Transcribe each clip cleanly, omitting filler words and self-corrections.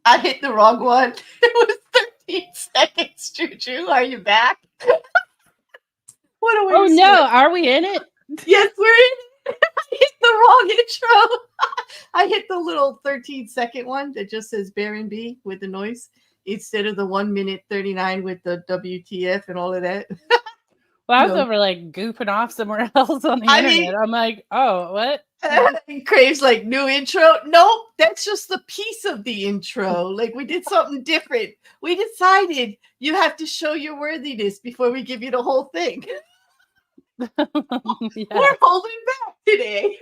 I hit the wrong one. It was 13 seconds, Juju. Are you back? What a way Oh to no, start. are we in it? Yes, we're in. I hit the wrong intro. I hit the little 13-second one that just says Baron B with the noise instead of the 1 minute 39 with the WTF and all of that. Well, I was No. over like goofing off somewhere else on the I internet. mean, I'm like, oh, what? Craves like new intro. Nope, that's just the piece of the intro. Like we did something different. We decided you have to show your worthiness before we give you the whole thing. Yeah, We're holding back today.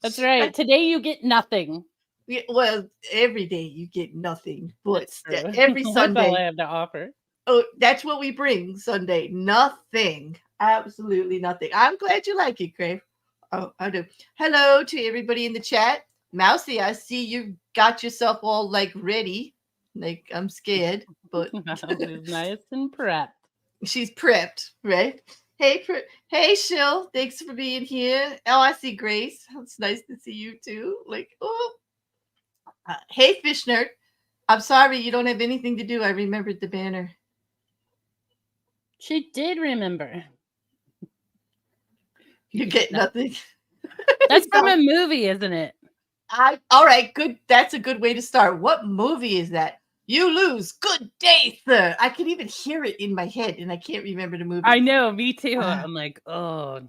that's right. Today you get nothing. Well, every day you get nothing, but That's true. every That's all I Sunday. have to offer. Oh, that's what we bring Sunday. Nothing. Absolutely nothing. I'm glad you like it, Crave. Oh, I do. Hello to everybody in the chat. Mousy, I see you got yourself all like ready. Like I'm scared, but She's nice and prepped. she's prepped, right? Hey, hey, Shill. Thanks for being here. Oh, I see Grace. It's nice to see you too. Like, oh, hey, Fish Nerd. I'm sorry you don't have anything to do. I remembered the banner. She did remember. You get nothing. That's from a movie, isn't it? All right, good. That's a good way to start. What movie is that? You lose. Good day, sir. I can even hear it in my head, and I can't remember the movie. I know, me too. I'm like, oh,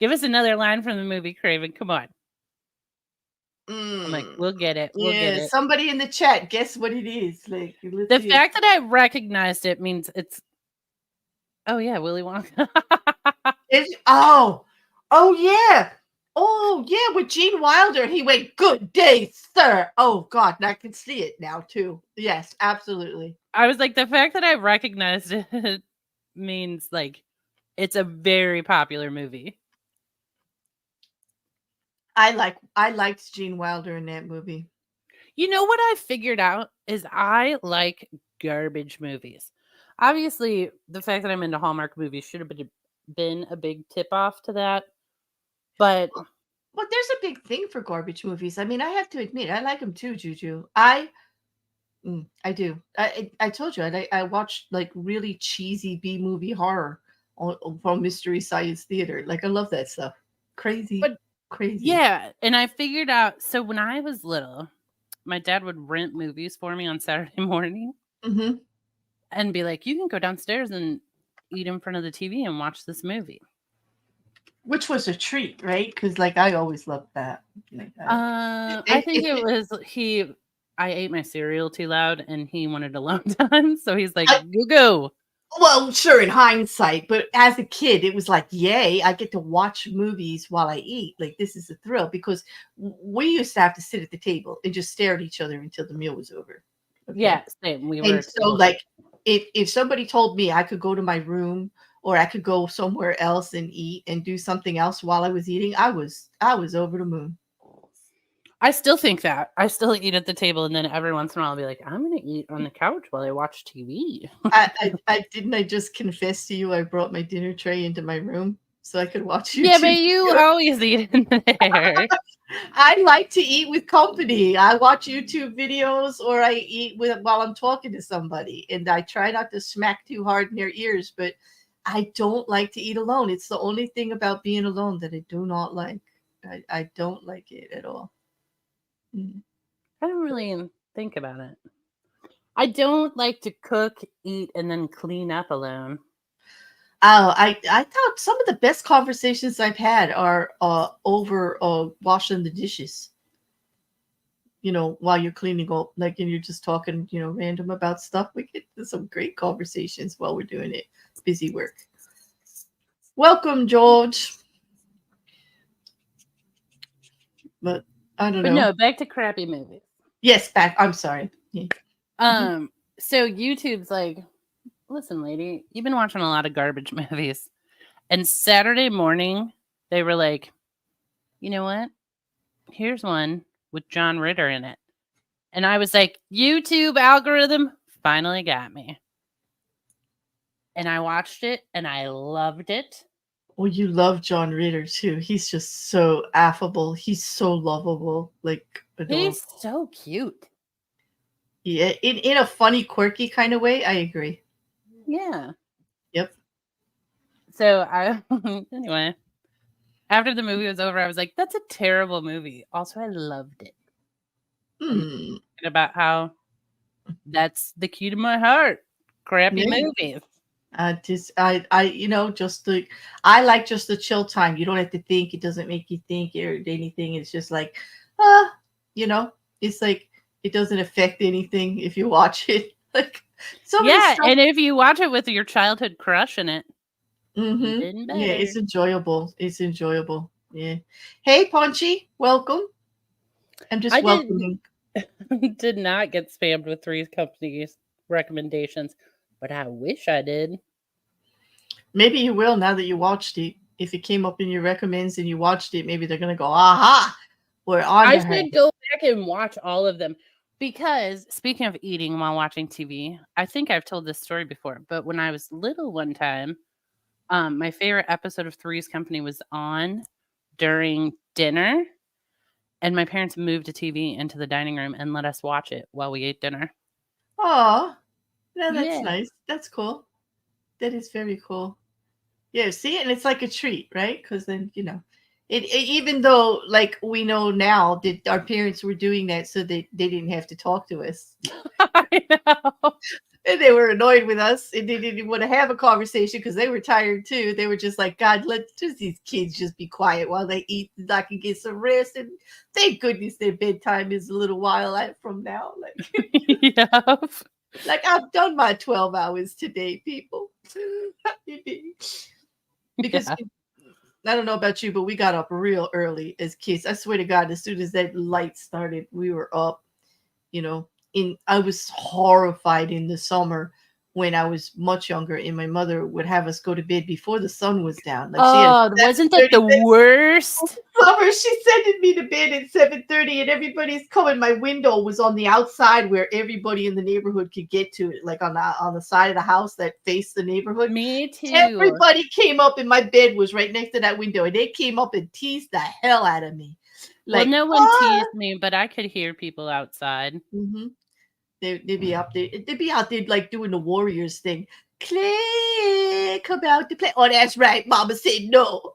give us another line from the movie, Craven. Come on. I'm like, we'll get it. We'll get it. Somebody in the chat, guess what it is. Like the fact that I recognized it means it's. Oh yeah, Willy Wonka. Oh yeah. Oh yeah, with Gene Wilder, he went, "Good day, sir." Oh God, I can see it now too. Yes, absolutely. I was like, the fact that I recognized it means like it's a very popular movie. I liked Gene Wilder in that movie. You know what I figured out is I like garbage movies. Obviously, the fact that I'm into Hallmark movies should have been a big tip off to that. But well, there's a big thing for garbage movies. I mean, I have to admit, I like them too, Juju. I do. I told you I watched like really cheesy B movie horror from Mystery Science Theater. Like I love that stuff. Crazy, but crazy. Yeah, and I figured out. So when I was little, my dad would rent movies for me on Saturday morning, and be like, "You can go downstairs and eat in front of the TV and watch this movie." Which was a treat, right? Because like I always loved that. Like, I think it was I ate my cereal too loud, and he wanted alone time, so he's like, "Go." Well, sure, in hindsight, but as a kid, it was like, yay, I get to watch movies while I eat. Like, this is a thrill because we used to have to sit at the table and just stare at each other until the meal was over. Okay? Yeah, same. We were. And so, like, if somebody told me I could go to my room or I could go somewhere else and eat and do something else while I was eating, I was over the moon. I still think that. I still eat at the table, and then every once in a while I'll be like, I'm going to eat on the couch while I watch TV. I just confess to you I brought my dinner tray into my room so I could watch YouTube. Yeah, but you always eat in there. I like to eat with company. I watch YouTube videos or I eat while I'm talking to somebody, and I try not to smack too hard in their ears, but I don't like to eat alone. It's the only thing about being alone that I do not like. I don't like it at all. I don't really think about it. I don't like to cook, eat, and then clean up alone. Oh, I thought some of the best conversations I've had are over washing the dishes. You know, while you're cleaning up, like, and you're just talking, you know, random about stuff. We get some great conversations while we're doing it. It's busy work. Welcome, George. But I don't know. No, back to crappy movies. Yes, back. I'm sorry. Yeah. So YouTube's like, listen, lady, you've been watching a lot of garbage movies. And Saturday morning, they were like, you know what? Here's one with John Ritter in it. And I was like, YouTube algorithm finally got me. And I watched it and I loved it. Well, you love John Ritter too. He's just so affable. He's so lovable. Like, Adorable. He's so cute. Yeah, in a funny, quirky kind of way. I agree. Yeah. Yep. So I anyway, after the movie was over, I was like, "That's a terrible movie." Also, I loved it. And Hmm. thinking about how that's the key to my heart. Crappy Yeah. movies. Just the, I like just the chill time. You don't have to think. It doesn't make you think or anything. It's just like, ah, you know, it's like it doesn't affect anything if you watch it. Like some of the Yeah, stuff. and if you watch it with your childhood crush in it, Mm-hmm. even Yeah, better. it's enjoyable. It's enjoyable. Yeah. Hey, Paunchy, welcome. I'm just I did welcoming. did not get spammed with Three's Company's recommendations, but I wish I did. Maybe you will now that you watched it. If it came up in your recommends and you watched it, maybe they're gonna go, aha, we're on I to her. should go back and watch all of them because speaking of eating while watching TV, I think I've told this story before, but when I was little one time, my favorite episode of Three's Company was on during dinner, and my parents moved a TV into the dining room and let us watch it while we ate dinner. Oh, no, that's Yeah. nice. That's cool. That is very cool. Yeah, see, and it's like a treat, right? Because then even though like we know now that our parents were doing that so they didn't have to talk to us. I know. And they were annoyed with us and they didn't want to have a conversation because they were tired too. They were just like, God, let just these kids just be quiet while they eat and I can get some rest. And thank goodness their bedtime is a little while out from now. Yep. Like I've done my 12 hours today, people. Because Yeah. I don't know about you, but we got up real early as kids. I swear to God, as soon as that light started, we were up. You know, in I was horrified in the summer when I was much younger, and my mother would have us go to bed before the sun was down. Like she had Oh, wasn't that 7:30 the worst? summer. She sending me to bed at 7:30, and everybody's coming. My window was on the outside where everybody in the neighborhood could get to it, like on the side of the house that faced the neighborhood. Me too. Everybody came up, and my bed was right next to that window, and they came up and teased the hell out of me. Well, Like, no one teased me, but I could hear people outside. mhm. They'd be up there. They'd be out there like doing the Warriors thing. Clay, come out to play. Oh, that's right. Mama said no.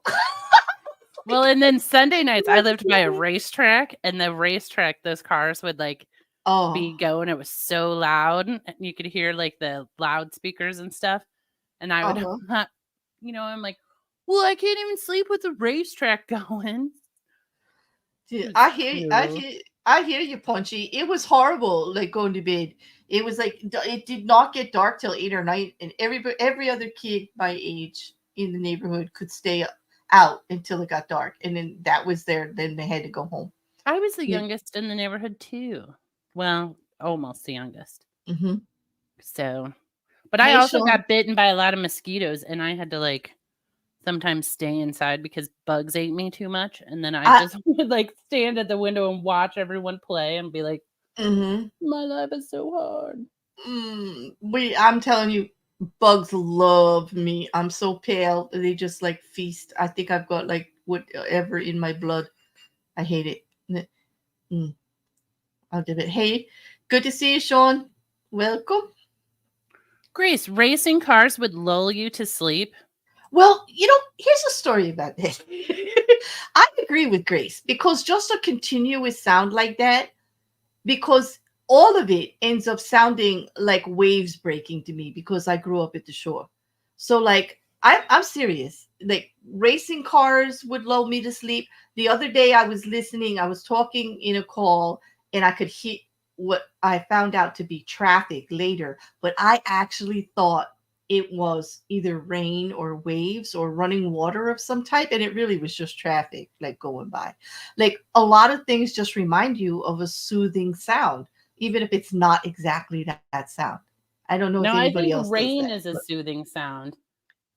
Well, and then Sunday nights, I lived by a racetrack, and the racetrack, those cars would like be Oh, going. It was so loud, and you could hear like the loudspeakers and stuff. And I would, uh-huh. I'm like, well, I can't even sleep with the racetrack going. It Dude, was I hear you. cute. I hear you, Punchy. It was horrible, like going to bed. It was like it did not get dark till 8 or 9, and every other kid my age in the neighborhood could stay out until it got dark, and then that was there. Then they had to go home. I was the Yeah. youngest in the neighborhood too. Well, almost the youngest. Mm-hmm. So, but I Hey, also Sean. got bitten by a lot of mosquitoes, and I had to like sometimes stay inside because bugs ate me too much. And then I I. just would like stand at the window and watch everyone play and be like, Mm-hmm. my life is so hard. I'm telling you, bugs love me. I'm so pale. They just like feast. I think I've got like whatever in my blood. I hate it. Mm, I'll give it. Hey, good to see you, Sean. Welcome. Grace, racing cars would lull you to sleep. Well, here's a story about this. I agree with Grace because just a continuous sound like that, because all of it ends up sounding like waves breaking to me because I grew up at the shore. So like I'm serious. Like racing cars would lull me to sleep. The other day I was listening, I was talking in a call and I could hear what I found out to be traffic later, but I actually thought it was either rain or waves or running water of some type and it really was just traffic like going by. Like a lot of things just remind you of a soothing sound, even if it's not exactly that sound. I don't know if No, I anybody think else does rain that. is a But soothing sound,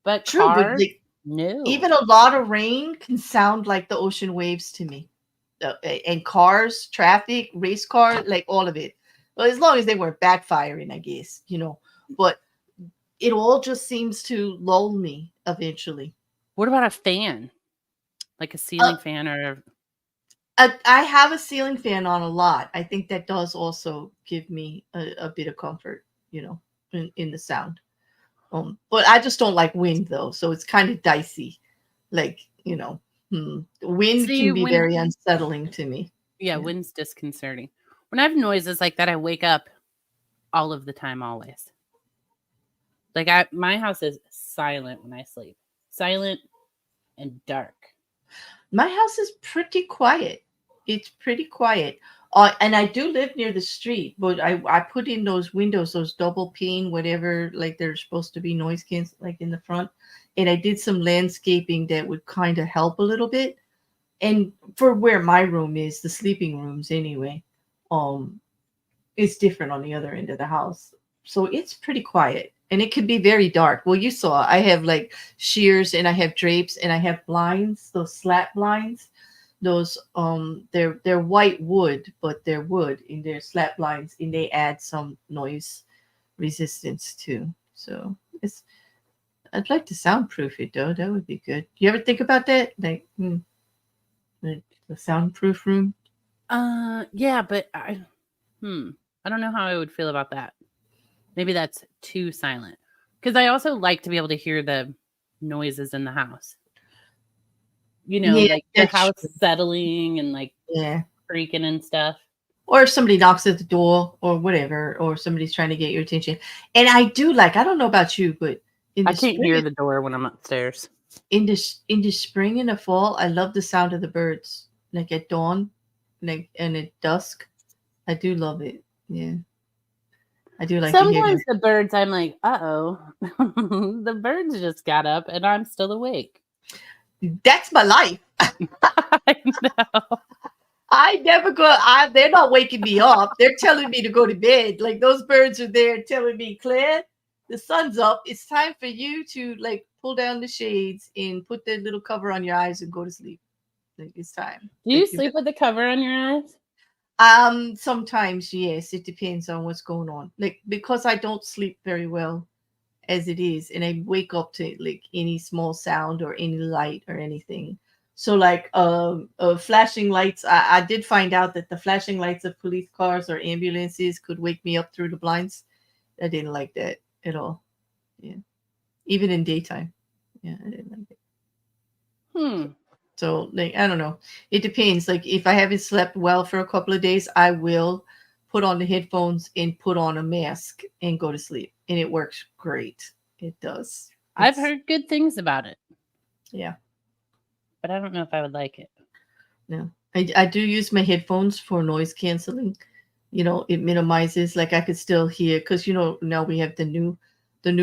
but true, but cars, like, no. even a lot of rain can sound like the ocean waves to me. And cars, traffic, race car, like all of it. Well, as long as they weren't backfiring, I guess. But it all just seems to lull me eventually. What about a fan? Like a Uh, ceiling fan or I have a ceiling fan on a lot. I think that does also give me a bit of comfort, in the sound. But I just don't like wind though, so it's kind of dicey. Like, wind See, can be when very unsettling to me. yeah, Yeah. wind's disconcerting. When I have noises like that, I wake up all of the time, always. Like my house is silent when I sleep, silent and dark. My house is pretty quiet. It's pretty quiet. And I do live near the street, but I put in those windows, those double pane, whatever, like they're supposed to be noise cancel, like in the front. And I did some landscaping that would kind of help a little bit. And for where my room is, the sleeping rooms anyway, um, it's different on the other end of the house. So it's pretty quiet. And it could be very dark. Well, you saw I have like shears and I have drapes and I have blinds, those slat blinds. Those they're white wood, but they're wood in their slat blinds and they add some noise resistance too. So it's I'd like to soundproof it though. That would be good. You ever think about that? Like the soundproof room? Yeah, but I don't know how I would feel about that. Maybe that's too silent. Because I also like to be able to hear the noises in the house. Yeah, Like the house settling and like creaking and stuff. Or if somebody knocks at the door or whatever, or somebody's trying to get your attention. And I do like, I don't know about you, but I can't hear the door when I'm upstairs. In the spring and the fall, I love the sound of the birds. Like at dawn, like and at dusk. I do love it. Yeah. I do like to hear Sometimes the birds, I'm like, uh-oh. The birds just got up and I'm still awake. That's my life. I know. I never go. They're not waking me up. They're telling me to go to bed. Like those birds are there telling me, Claire, the sun's up. It's time for you to like pull down the shades and put that little cover on your eyes and go to sleep. Like it's time. Do you sleep with the cover on your eyes? Sometimes yes. It depends on what's going on. Like because I don't sleep very well as it is, and I wake up to like any small sound or any light or anything. So like flashing lights, I did find out that the flashing lights of police cars or ambulances could wake me up through the blinds. I didn't like that at all. Yeah. Even in daytime. Yeah, I didn't like it. So like I don't know. It depends. Like if I haven't slept well for a couple of days, I will put on the headphones and put on a mask and go to sleep. And it works great. It does. I've heard good things about it. Yeah. But I don't know if I would like it. No. I do use my headphones for noise canceling. It minimizes, like I could still hear, because now we have the new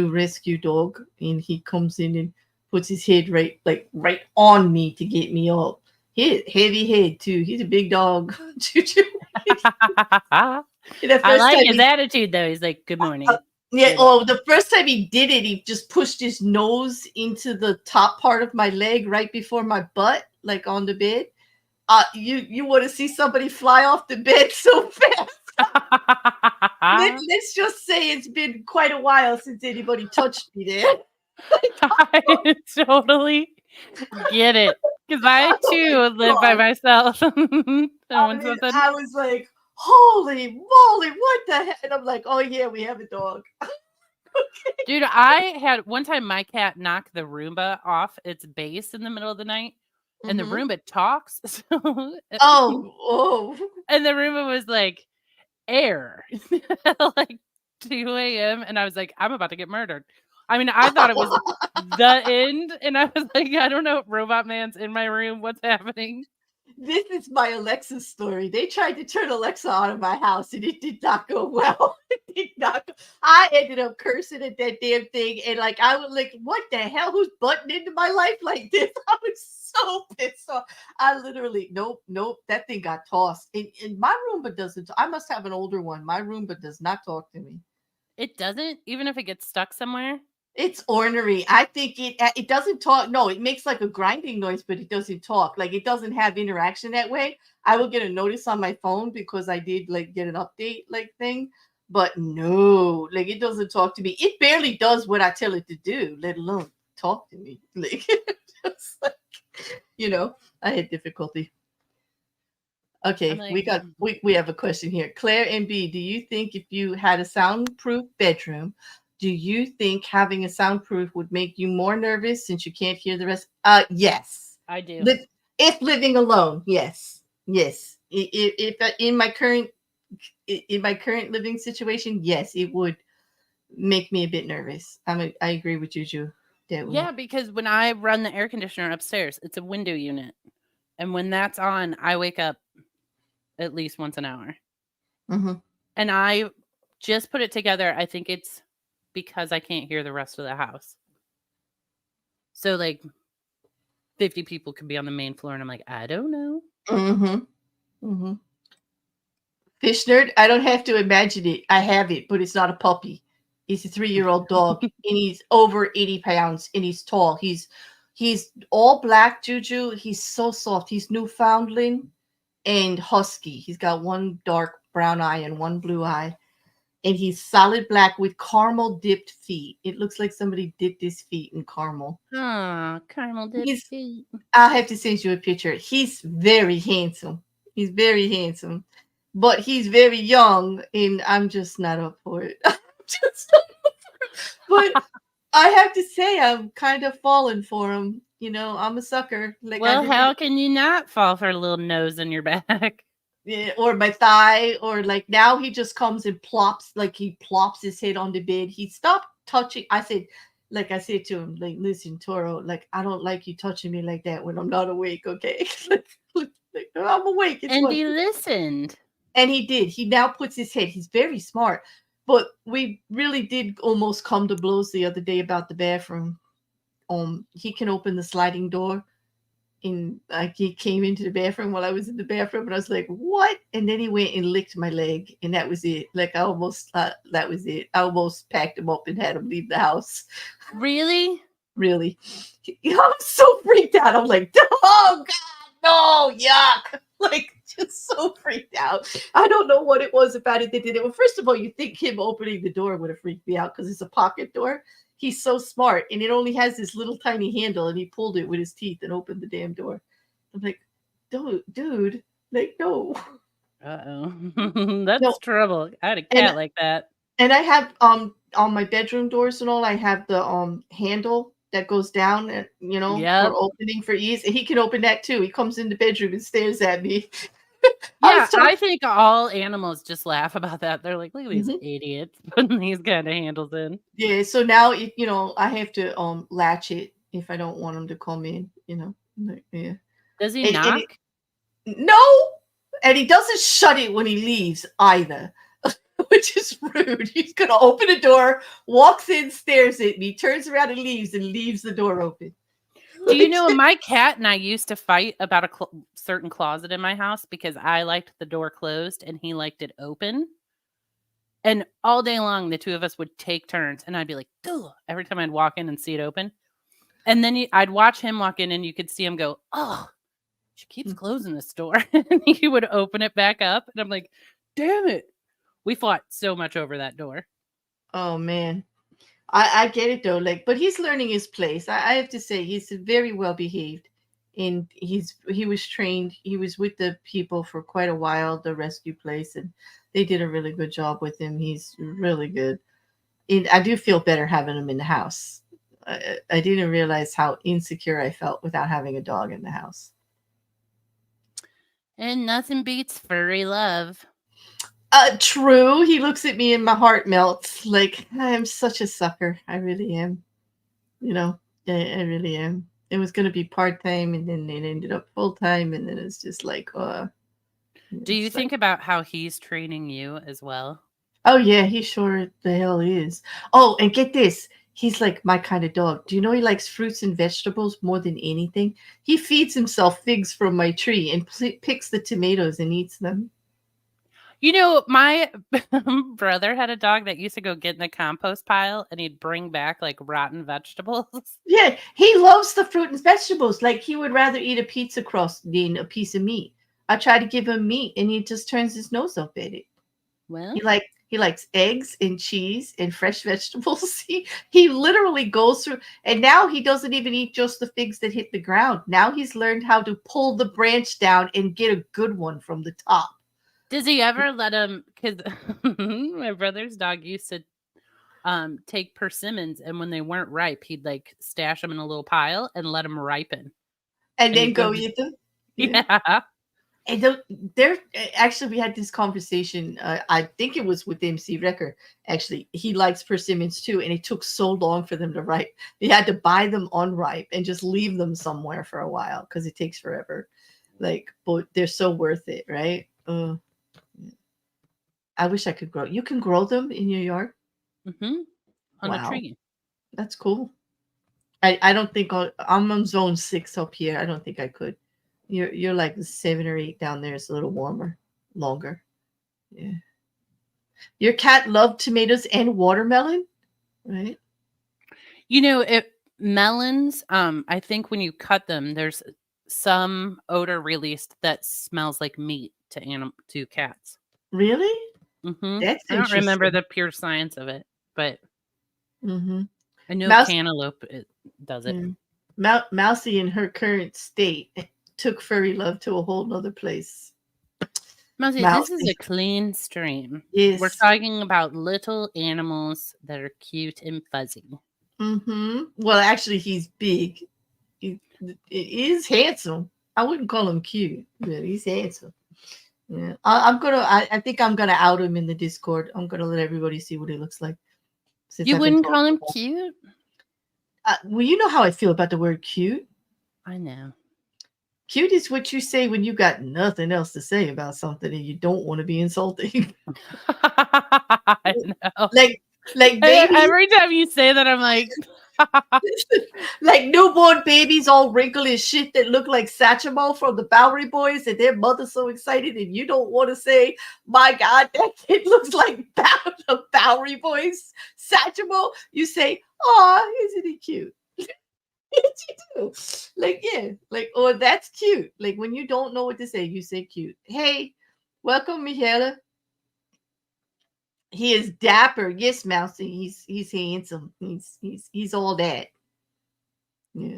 rescue dog, and he comes in and puts his head right on me to get me up. Heavy head too. He's a big dog. JuJu. I like his attitude though. He's like, good morning. Yeah. Oh, the first time he did it, he just pushed his nose into the top part of my leg right before my butt, like on the bed. You want to see somebody fly off the bed so fast? Let's just say it's been quite a while since anybody touched me there. I totally get it, because I too live by myself. I was like, holy moly, what the heck? And I'm like, oh yeah, we have a dog. Okay. Dude, I had one time my cat knocked the Roomba off its base in the middle of the night, and the Roomba talks. Oh. And the Roomba was like, air, like 2 a.m. And I was like, I'm about to get murdered. I mean, I thought it was the end. And I was like, I don't know, Robot Man's in my room. What's happening? This is my Alexa story. They tried to turn Alexa out of my house and it did not go well. It did not go. I ended up cursing at that damn thing. And like, I was like, what the hell? Who's butting into my life like this? I was so pissed off. I literally, nope. That thing got tossed. And my Roomba doesn't. I must have an older one. My Roomba does not talk to me. It doesn't? Even if it gets stuck somewhere? It's ornery. I think it doesn't talk. No, it makes like a grinding noise, but it doesn't talk. Like it doesn't have interaction that way. I will get a notice on my phone because I did like get an update like thing, but no, like it doesn't talk to me. It barely does what I tell it to do, let alone talk to me. Like, just like I had difficulty. I'm Okay, like, we have a question here. Claire and B, do you think if you had a soundproof bedroom, do you think having a soundproof would make you more nervous since you can't hear the rest? Yes. I do. If living alone, yes. Yes. If in my current living situation, yes, it would make me a bit nervous. I agree with Juju. That would. Yeah, because when I run the air conditioner upstairs, it's a window unit. And when that's on, I wake up at least once an hour. Mm-hmm. And I just put it together. I think it's because I can't hear the rest of the house. So, like, 50 people could be on the main floor, and I'm like, I don't know. Mm-hmm. Mm-hmm. Fish nerd, I don't have to imagine it. I have it, but it's not a puppy. He's a 3-year-old dog, and he's over 80 pounds, and he's tall. He's all black, Juju. He's so soft. He's Newfoundland and husky. He's got one dark brown eye and one blue eye, and he's solid black with caramel dipped feet. It looks like somebody dipped his feet in caramel. Caramel dipped He's. feet. I'll have to send you a picture. He's very handsome. He's very handsome, but he's very young, and I'm just not up for it. Just not up for it. But I have to say, I'm kind of falling for him. You know, I'm a sucker. Like Well, how can you not fall for a little nose in your back? yeah, or my thigh, or like now he just comes and plops, like he plops his head on the bed. He stopped touching. I said to him, like, listen, Toro, like, I don't like you touching me like that when I'm not awake, okay? Like, I'm awake. It's And what. he listened. And he did. He now puts his head. He's very smart. But we really did almost come to blows the other day about the bathroom. He can open the sliding door, and like he came into the bathroom while I was in the bathroom, and I was like, "What?" And then he went and licked my leg, and that was it. Like that was it. I almost packed him up and had him leave the house. Really? Really, I'm so freaked out. I'm like, "Oh God, no, yuck!" Like just so freaked out. I don't know what it was about it that did it. Well, first of all, you think him opening the door would have freaked me out because it's a pocket door. He's so smart, and it only has this little tiny handle, and he pulled it with his teeth and opened the damn door. I'm like, dude, like no. Uh-oh. That's No. trouble. I had a And cat like that. and I have on my bedroom doors and all, I have the handle that goes down, Yep. for opening for ease. And he can open that too. He comes in the bedroom and stares at me. I Yeah, was talking. I think all animals just laugh about that. They're like, look at these Mhm. idiots putting these kind of handles in. Yeah, so now I have to latch it if I don't want him to come in, like, yeah. Does he And knock? no, and he doesn't shut it when he leaves either, which is rude. He's gonna open the door, walks in, stares at me, turns around and leaves the door open. Do you know my cat and I used to fight about a certain closet in my house because I liked the door closed and he liked it open. And all day long, the two of us would take turns, and I'd be like, "Ugh," every time I'd walk in and see it open. And then I'd watch him walk in, and you could see him go, "Oh, she keeps closing this door." And he would open it back up, and I'm like, "Damn it!" We fought so much over that door. Oh man. I get it though, like, but he's learning his place. I have to say he's very well behaved, and he was trained. He was with the people for quite a while, the rescue place, and they did a really good job with him. He's really good, and I do feel better having him in the house. I didn't realize how insecure I felt without having a dog in the house. And nothing beats furry love. True. He looks at me and my heart melts. Like, I'm such a sucker. I really am. I really am. It was going to be part time, and then it ended up full time, and then it's just like, Do you think about how he's training you as well? oh yeah, he sure the hell is. Oh, and get this. He's like my kind of dog. Do you know he likes fruits and vegetables more than anything? He feeds himself figs from my tree and picks the tomatoes and eats them. You know, my brother had a dog that used to go get in the compost pile and he'd bring back like rotten vegetables. Yeah, he loves the fruit and vegetables. Like he would rather eat a pizza crust than a piece of meat. I try to give him meat, and he just turns his nose up at it. Well, He likes eggs and cheese and fresh vegetables. He literally goes through, and now he doesn't even eat just the figs that hit the ground. Now he's learned how to pull the branch down and get a good one from the top. Does he ever let him? Because my brother's dog used to take persimmons, and when they weren't ripe, he'd like stash them in a little pile and let them ripen, And then he'd go to, eat them. yeah. And there, actually, we had this conversation. I think it was with MC Wrecker. Actually, he likes persimmons too, and it took so long for them to ripe. He had to buy them unripe and just leave them somewhere for a while because it takes forever. Like, but they're so worth it, right? I wish I could grow. You can grow them in your yard. On a tree. That's cool. I don't think I'm on zone 6 up here. I don't think I could. You're like 7 or 8 down there. It's a little warmer, longer. Yeah. Your cat loved tomatoes and watermelon, right? If melons, I think when you cut them, there's some odor released that smells like meat to cats. Really? That's I don't remember the pure science of it, but I know cantaloupe does it. Mousy in her current state took furry love to a whole nother place. Mousy, this is a clean stream. Yes. We're talking about little animals that are cute and fuzzy. Well, actually, he's big. He is handsome. I wouldn't call him cute, but he's handsome. Yeah, I think I'm gonna out him in the Discord. I'm gonna let everybody see what he looks like. You wouldn't call him cute? Well, you know how I feel about the word cute. I know. Cute is what you say when you got nothing else to say about something and you don't want to be insulting. I know. Like baby. Every time you say that, I'm like, like newborn babies all wrinkled as shit that look like Satchmo from the Bowery Boys, and their mother's so excited, and you don't want to say, "My God, that kid looks like the Bowery Boys." Satchmo, you say, "Aw, isn't he cute?" Yes, you do. Like, yeah, like, or that's cute. Like when you don't know what to say, you say cute. Hey, welcome, Michaela. He is dapper. Yes, Mousy. He's handsome. He's all that. Yeah.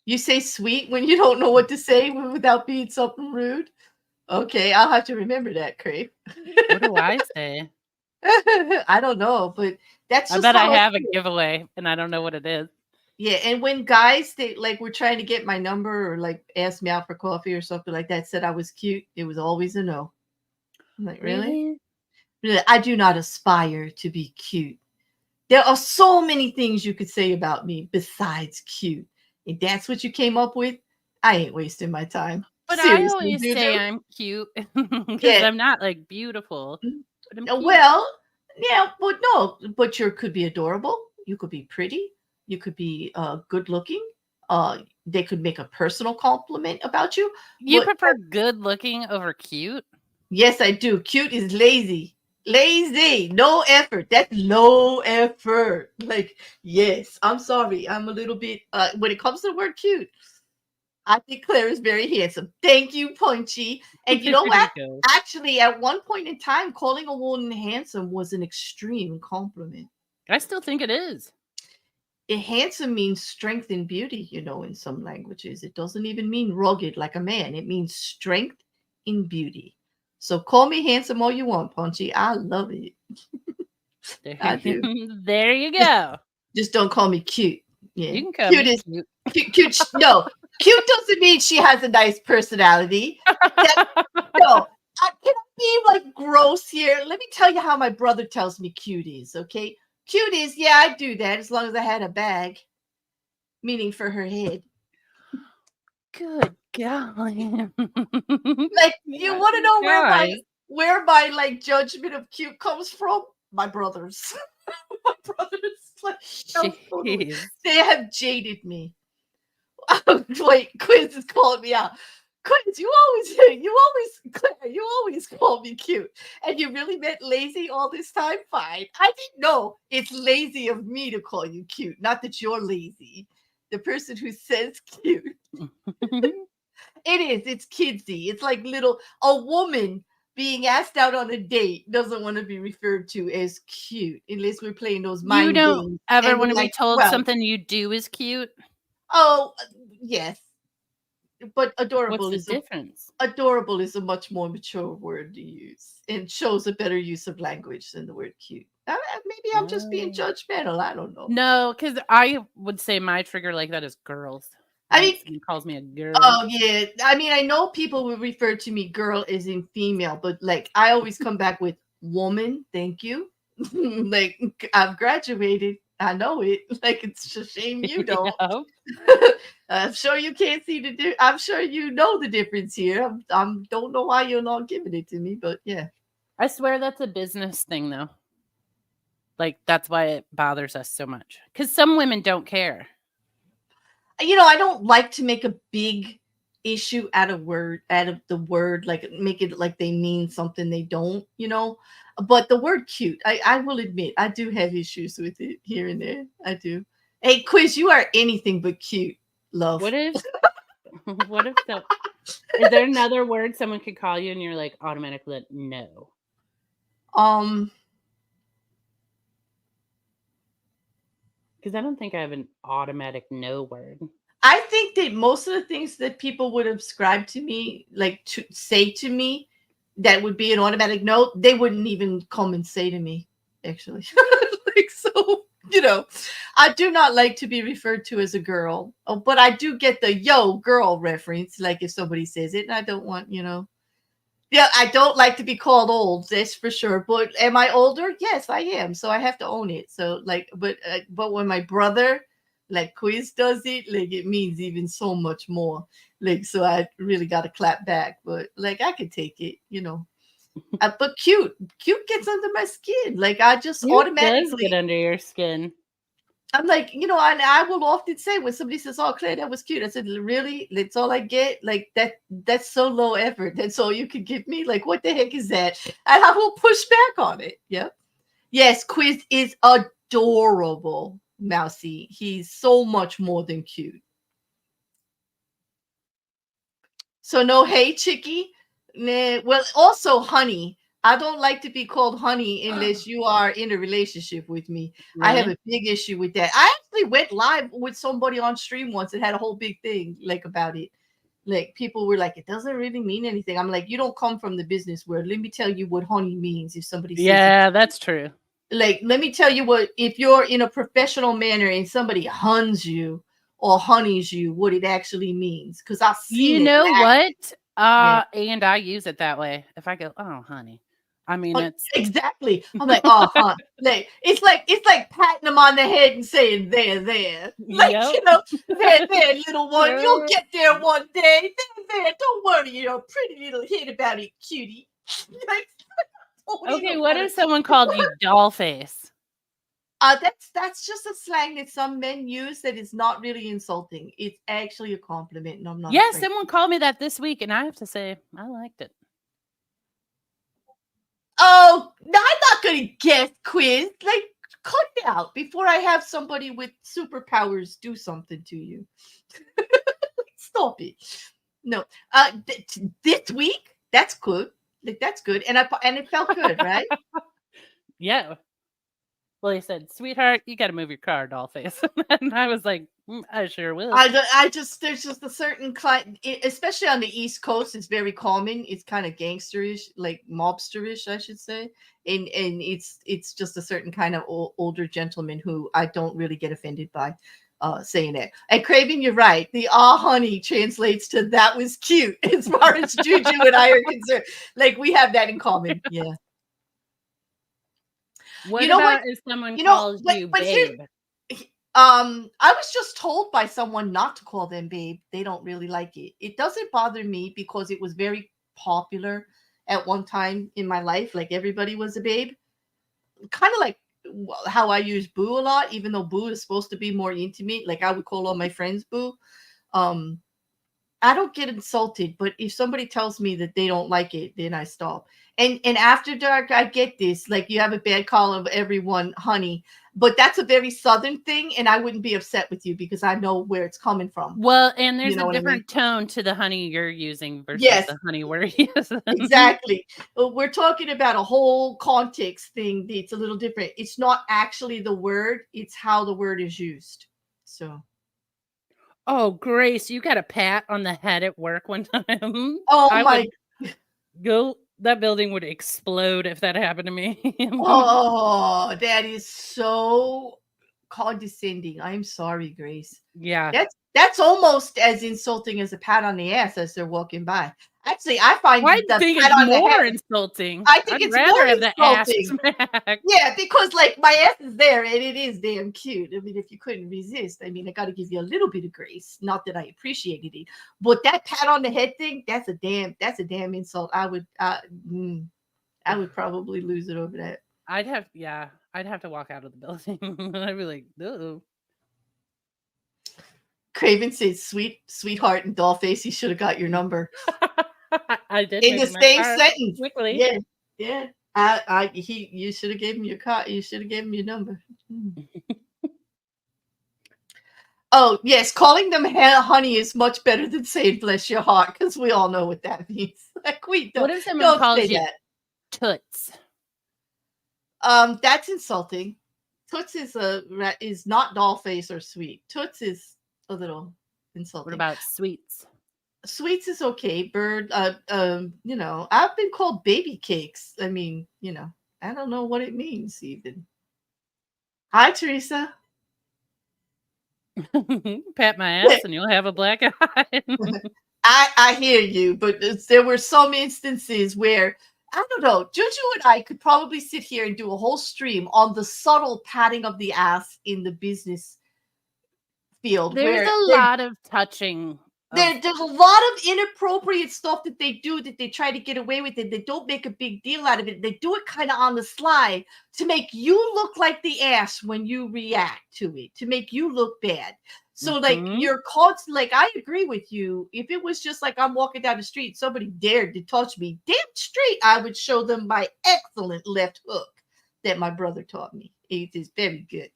You say sweet when you don't know what to say without being something rude. Okay, I'll have to remember that, Crave. What do I say? I don't know, but that's just I bet I have a giveaway and I don't know what it is. Yeah, and when guys they like were trying to get my number or like ask me out for coffee or something like that, said I was cute, it was always a no. I'm like, really? I do not aspire to be cute. There are so many things you could say about me besides cute. If that's what you came up with, I ain't wasting my time. But seriously, I always say I'm cute because I'm not like beautiful. But I'm cute. Well, yeah, but no, but you could be adorable. You could be pretty. You could be good looking. They could make a personal compliment about you. You prefer good looking over cute? Yes, I do. Cute is lazy. Lazy. No effort. That's low effort. Like, yes, I'm sorry. I'm a little bit, when it comes to the word cute, I think Claire is very handsome. Thank you, Punchy. And you know what? Actually, at one point in time, calling a woman handsome was an extreme compliment. I still think it is. Handsome means strength and beauty, in some languages. It doesn't even mean rugged like a man. It means strength in beauty. So call me handsome all you want, Punchy. I love it. I do. There you go. Just don't call me cute. Yeah. You can call me cute. Cute. No, cute doesn't mean she has a nice personality. No. Can I be like gross here? Let me tell you how my brother tells me cute is, okay? Cute is, yeah, I do that as long as I had a bag, meaning for her head. Good golly. Like, you want to know where my like judgment of cute comes from? My brothers. My brothers, like, they have jaded me. Wait, Quiz is calling me out. Quiz, you always call me cute. And you really meant lazy all this time? Fine. I didn't know it's lazy of me to call you cute, not that you're lazy. The person who says cute. It's kidsy. It's like a woman being asked out on a date doesn't want to be referred to as cute unless we're playing those You mind don't games. ever And want we're to be like, told well, something you do is cute. oh, yes. But What's the difference? adorable is a much more mature word to use and shows a better use of language than the word cute. Maybe I'm just being Oh. judgmental. I don't know. No, because I would say my trigger like that is girls. I When mean, someone calls me a girl. oh yeah. I mean, I know people will refer to me girl as in female, but like I always come back with woman. Thank you. Like I've graduated. I know it. Like it's a shame you don't. Yeah. I'm sure you can't see the. I'm sure you know the difference here. I'm don't know why you're not giving it to me, but yeah. I swear that's a business thing, though. Like, that's why it bothers us so much. Because some women don't care. I don't like to make a big issue out of the word, like make it like they mean something they don't. But the word cute, I will admit, I do have issues with it here and there. I do. Hey, Quiz, you are anything but cute, love. What if, is there another word someone could call you and you're like automatically no? Because I don't think I have an automatic no word. I think that most of the things that people would ascribe to me, like to say to me, that would be an automatic no, they wouldn't even come and say to me, actually. Like, so, I do not like to be referred to as a girl, but I do get the yo girl reference, like if somebody says it, and I don't want, yeah, I don't like to be called old, that's for sure. But am I older? Yes, I am. So I have to own it. So like, but when my brother, like Quiz does it, like it means even so much more. Like, so I really got to clap back. But like, I could take it. But cute gets under my skin. Like I just It does automatically. get under your skin. I'm like, and I will often say when somebody says, "Oh, Claire, that was cute," I said, "Really? That's all I get? Like that's so low effort. That's all you could give me? Like, what the heck is that?" And I will push back on it. Yeah. Yes, Quiz is adorable, Mousy. He's so much more than cute. So no, hey, Chicky. Nah, well, also, honey. I don't like to be called honey unless you are in a relationship with me. I have Really? a big issue with that. I actually went live with somebody on stream once and had a whole big thing like about it. Like people were like, it doesn't really mean anything. I'm like, you don't come from the business world. Let me tell you what honey means if somebody says it. Yeah, that's true. Like, let me tell you what, if you're in a professional manner and somebody huns you or honeys you, what it actually means. Because I've seen You it. know what? Yeah. And I use it that way. If I go, oh, honey. I mean, it's Exactly. I'm like, oh, huh. Like it's like patting them on the head and saying, "There, like Yep. there, little one. You'll get there one day. There. Don't worry, you're a pretty little hit about it, cutie." Like, Okay, what if someone called you doll face? That's just a slang that some men use that is not really insulting. It's actually a compliment, and I'm not. Yeah, afraid. someone called me that this week, and I have to say I liked it. Oh, no, I'm not going to guess, Quiz. Like, cut it out before I have somebody with superpowers do something to you. Stop it. No. This week, that's good. Like, that's good. And it felt good, right? Yeah. Well, he said, "Sweetheart, you got to move your car, doll face." And I was like, "I sure will." There's just a certain client, especially on the East Coast, it's very common. It's kind of gangsterish, like mobsterish, I should say. And it's just a certain kind of older gentleman who I don't really get offended by saying that. And Craven, you're right. The honey translates to that was cute as far as JuJu and I are concerned. Like we have that in common. Yeah. What about if someone calls you babe? I was just told by someone not to call them babe. They don't really like it. It doesn't bother me because it was very popular at one time in my life. Like everybody was a babe. Kind of like how I use boo a lot, even though boo is supposed to be more intimate. Like I would call all my friends boo. I don't get insulted, but if somebody tells me that they don't like it, then I stop. And after dark, I get this. Like you have a bad call of everyone, honey. But that's a very Southern thing, and I wouldn't be upset with you because I know where it's coming from. Well, and You there's know a what I mean? different tone to the honey you're using versus Yes, the honey we're using. exactly. We're talking about a whole context thing that's a little different. It's not actually the word, it's how the word is used. So, Oh, Grace, you got a pat on the head at work one time. oh I my, would go, that building would explode if that happened to me. oh, that is so condescending. I'm sorry, Grace. Yeah. That's almost as insulting as a pat on the ass as they're walking by. Actually, I find I the think pat it's on the more head, insulting. I think I'd it's more rather have the ass insulting. smack. Yeah, because like my ass is there and it is damn cute. I mean, if you couldn't resist, I mean, I got to give you a little bit of grace. Not that I appreciated it, but that pat on the head thing, that's a damn insult. I would probably lose it over that. I'd have to walk out of the building. I'd be like, "Ooh." Craven says, sweetheart, and Dollface, you should have got your number I did in make the it my same car sentence. quickly. Yeah, yeah. You should have gave him your car. You should have gave him your number. Oh, yes, calling them honey is much better than saying bless your heart, because we all know what that means. Like, we What don't if someone don't calls say you that. toots? That's insulting. Toots is not doll face or sweet. Toots is a little What insulting. about sweets? Sweets is okay. Bird, I've been called baby cakes. I mean, I don't know what it means even. Hi, Teresa. Pat my ass and you'll have a black eye. I hear you, but there were some instances where I don't know. JuJu and I could probably sit here and do a whole stream on the subtle patting of the ass in the business field, There's where a lot of touching of there's a lot of inappropriate stuff that they do that they try to get away with it. They don't make a big deal out of it. They do it kind of on the sly to make you look like the ass when you react to it, to make you look bad. So like you're constant, like I agree with you. If it was just like I'm walking down the street, somebody dared to touch me, damn straight, I would show them my excellent left hook that my brother taught me. It is very good.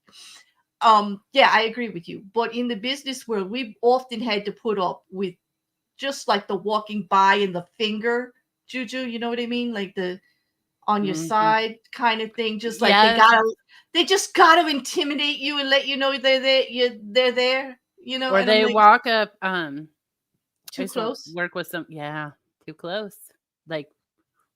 Yeah, I agree with you, but in the business world we've often had to put up with just like the walking by and the finger, JuJu, you know what I mean, like the on your side kind of thing, just like they just gotta intimidate you and let you know they're there, or and I'm they like, walk up too close. work with some too close, like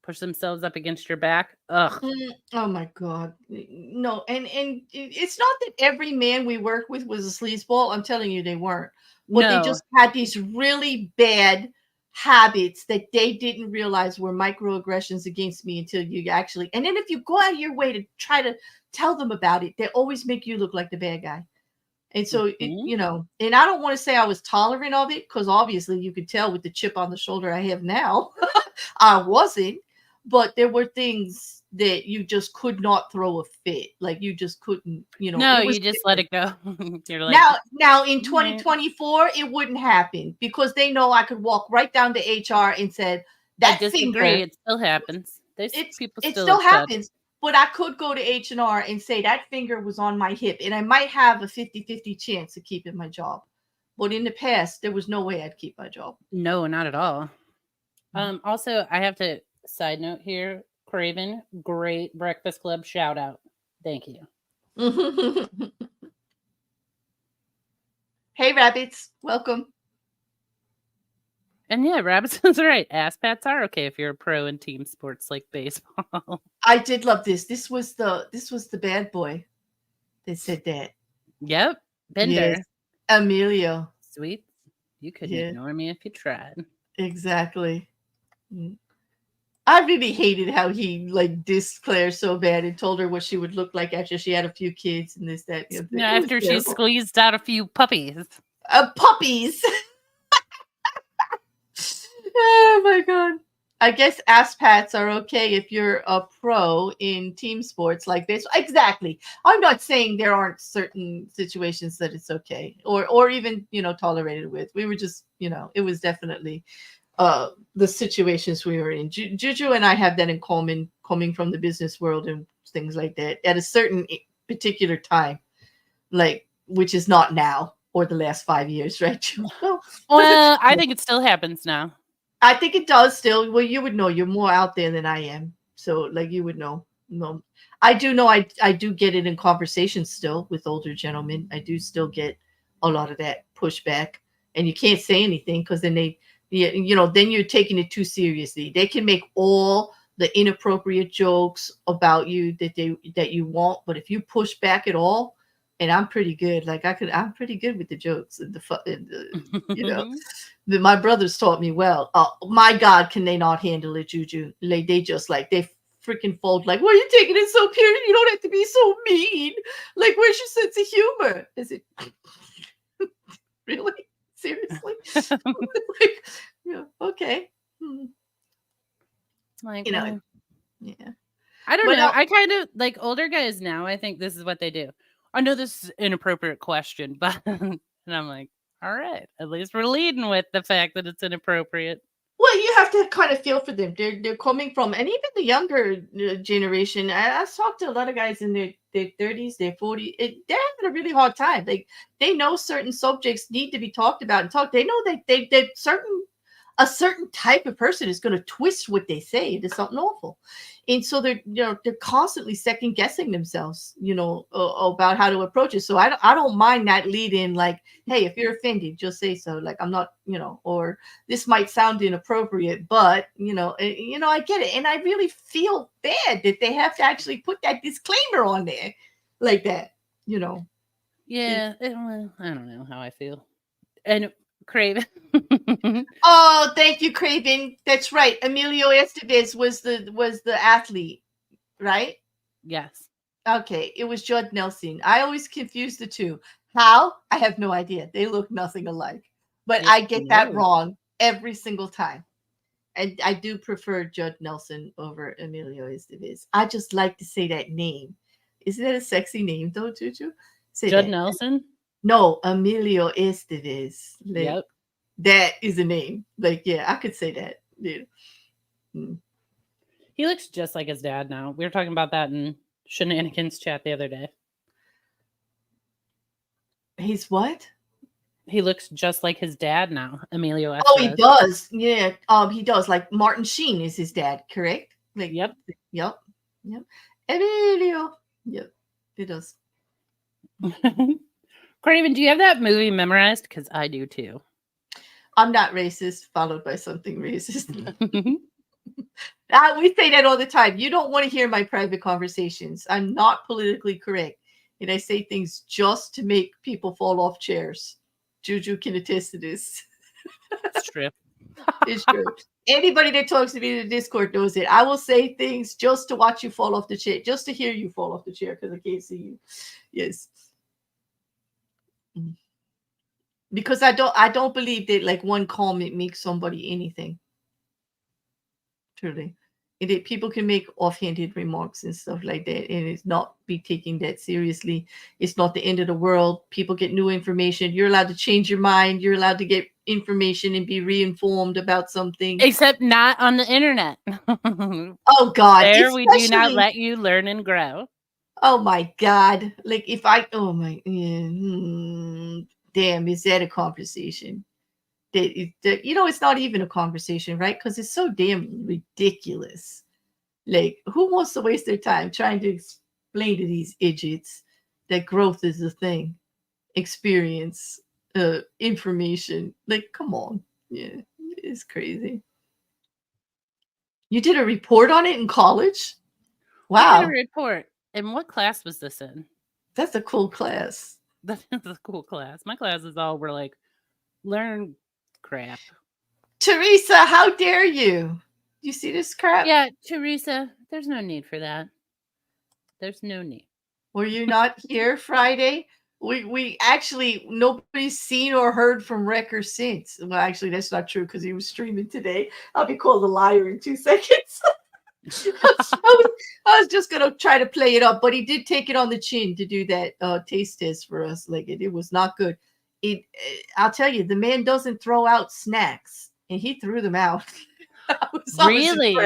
push themselves up against your back. Ugh. Oh my god, no. And it's not that every man we worked with was a sleazeball. I'm telling you, they weren't. But they No. just had these really bad habits that they didn't realize were microaggressions against me until you actually. And then if you go out of your way to try to tell them about it, they always make you look like the bad guy. And so and I don't want to say I was tolerant of it, because obviously you could tell with the chip on the shoulder I have now, I wasn't. But there were things that you just could not throw a fit. Like you just couldn't, No, it was you just let it go. You're like, now in 2024, it wouldn't happen because they know I could walk right down to HR and said that I disagree. finger. It still happens. There's people It still still upset. happens. But I could go to H&R and say that finger was on my hip, and I might have a 50-50 chance of keeping my job. But in the past, there was no way I'd keep my job. No, not at all. Also, I have to side note here, Craven, great Breakfast Club shout out. Thank you. Hey, rabbits, welcome. And yeah, Rabbits is right. Ass pats are okay if you're a pro in team sports like baseball. I did love this. This was the bad boy that said that. Yep. Bender. Yes. Emilio. Sweet. You couldn't ignore me if you tried. Exactly. I really hated how he like dissed Claire so bad and told her what she would look like after she had a few kids and this, that. After she squeezed out a few puppies. Puppies. Oh my god. I guess ass pats are okay if you're a pro in team sports like this. Exactly. I'm not saying there aren't certain situations that it's okay or even, tolerated with. We were just, it was definitely the situations we were in. JuJu and I have that in common, coming from the business world and things like that. At a certain particular time, like, which is not now or the last 5 years, right? Well, I think it still happens now. I think it does still. Well, you would know. You're more out there than I am, so like you would know. No, I do know. I do get it in conversations still with older gentlemen. I do still get a lot of that pushback, and you can't say anything because then then you're taking it too seriously. They can make all the inappropriate jokes about you that you want, but if you push back at all, and I'm pretty good. Like I'm pretty good with the jokes and my brothers taught me well. My God, can they not handle it, JuJu? Like they freaking fold. Like, well, you're taking it so pure. You don't have to be so mean. Like, where's your sense of humor? Is it really seriously? Like, okay. Like, yeah. I don't know. I kind of like older guys now. I think this is what they do. I know this is an inappropriate question, but and I'm like, all right, at least we're leading with the fact that it's inappropriate. Well, you have to kind of feel for them. They're coming from, and even the younger generation. I've talked to a lot of guys in their 30s, their 40s. They're having a really hard time. Like they know certain subjects need to be talked about and talked. They know that a certain type of person is going to twist what they say into something awful, and so they're constantly second guessing themselves, about how to approach it. So I don't mind that lead in, like, hey, if you're offended, just say so. Like I'm not, or this might sound inappropriate, but I get it, and I really feel bad that they have to actually put that disclaimer on there, like that, Yeah, I don't know how I feel, and Craven. Oh, thank you, Craven. That's right. Emilio Estevez was the athlete, right? Yes. Okay, it was Judd Nelson. I always confuse the two. How? I have no idea. They look nothing alike. But I get that wrong every single time. And I do prefer Judd Nelson over Emilio Estevez. I just like to say that name. Isn't that a sexy name, though, JuJu? Judd Nelson? No, Emilio Estevez. Yep. That is a name. Like, yeah, I could say that. Yeah. He looks just like his dad now. We were talking about that in Shenanigans chat the other day. He's what? He looks just like his dad now, Emilio Estevez. Oh, he does. Yeah. He does. Like Martin Sheen is his dad, correct? Like, Yep. Emilio. Yep. He does. Craven, do you have that movie memorized? Because I do too. I'm not racist, followed by something racist. We say that all the time. You don't want to hear my private conversations. I'm not politically correct. And I say things just to make people fall off chairs. JuJu can attest to this. It's true. It's true. Anybody that talks to me in the Discord knows it. I will say things just to watch you fall off the chair, just to hear you fall off the chair because I can't see you. Yes. Because I don't believe that like one comment makes somebody anything. Truly. People can make offhanded remarks and stuff like that, and it's not be taking that seriously. It's not the end of the world. People get new information. You're allowed to change your mind. You're allowed to get information and be reinformed about something. Except not on the internet. Oh God. There we do not let you learn and grow. Oh my God. Like if I damn, is that a conversation? It's not even a conversation, right? Because it's so damn ridiculous. Like, who wants to waste their time trying to explain to these idiots that growth is a thing, experience, information? Like, come on. Yeah, it's crazy. You did a report on it in college? Wow. I did a report. And what class was this in? That's a cool class. That's a cool class. My classes all were like, learn crap. Teresa, how dare you? You see this crap? Yeah, Teresa, there's no need for that. There's no need. Were you not here Friday? We actually, nobody's seen or heard from Wrecker since. Well, actually, that's not true because he was streaming today. I'll be called a liar in 2 seconds. I was just going to try to play it up, but he did take it on the chin to do that taste test for us. Like, it was not good. I'll tell you, the man doesn't throw out snacks, and he threw them out. Really?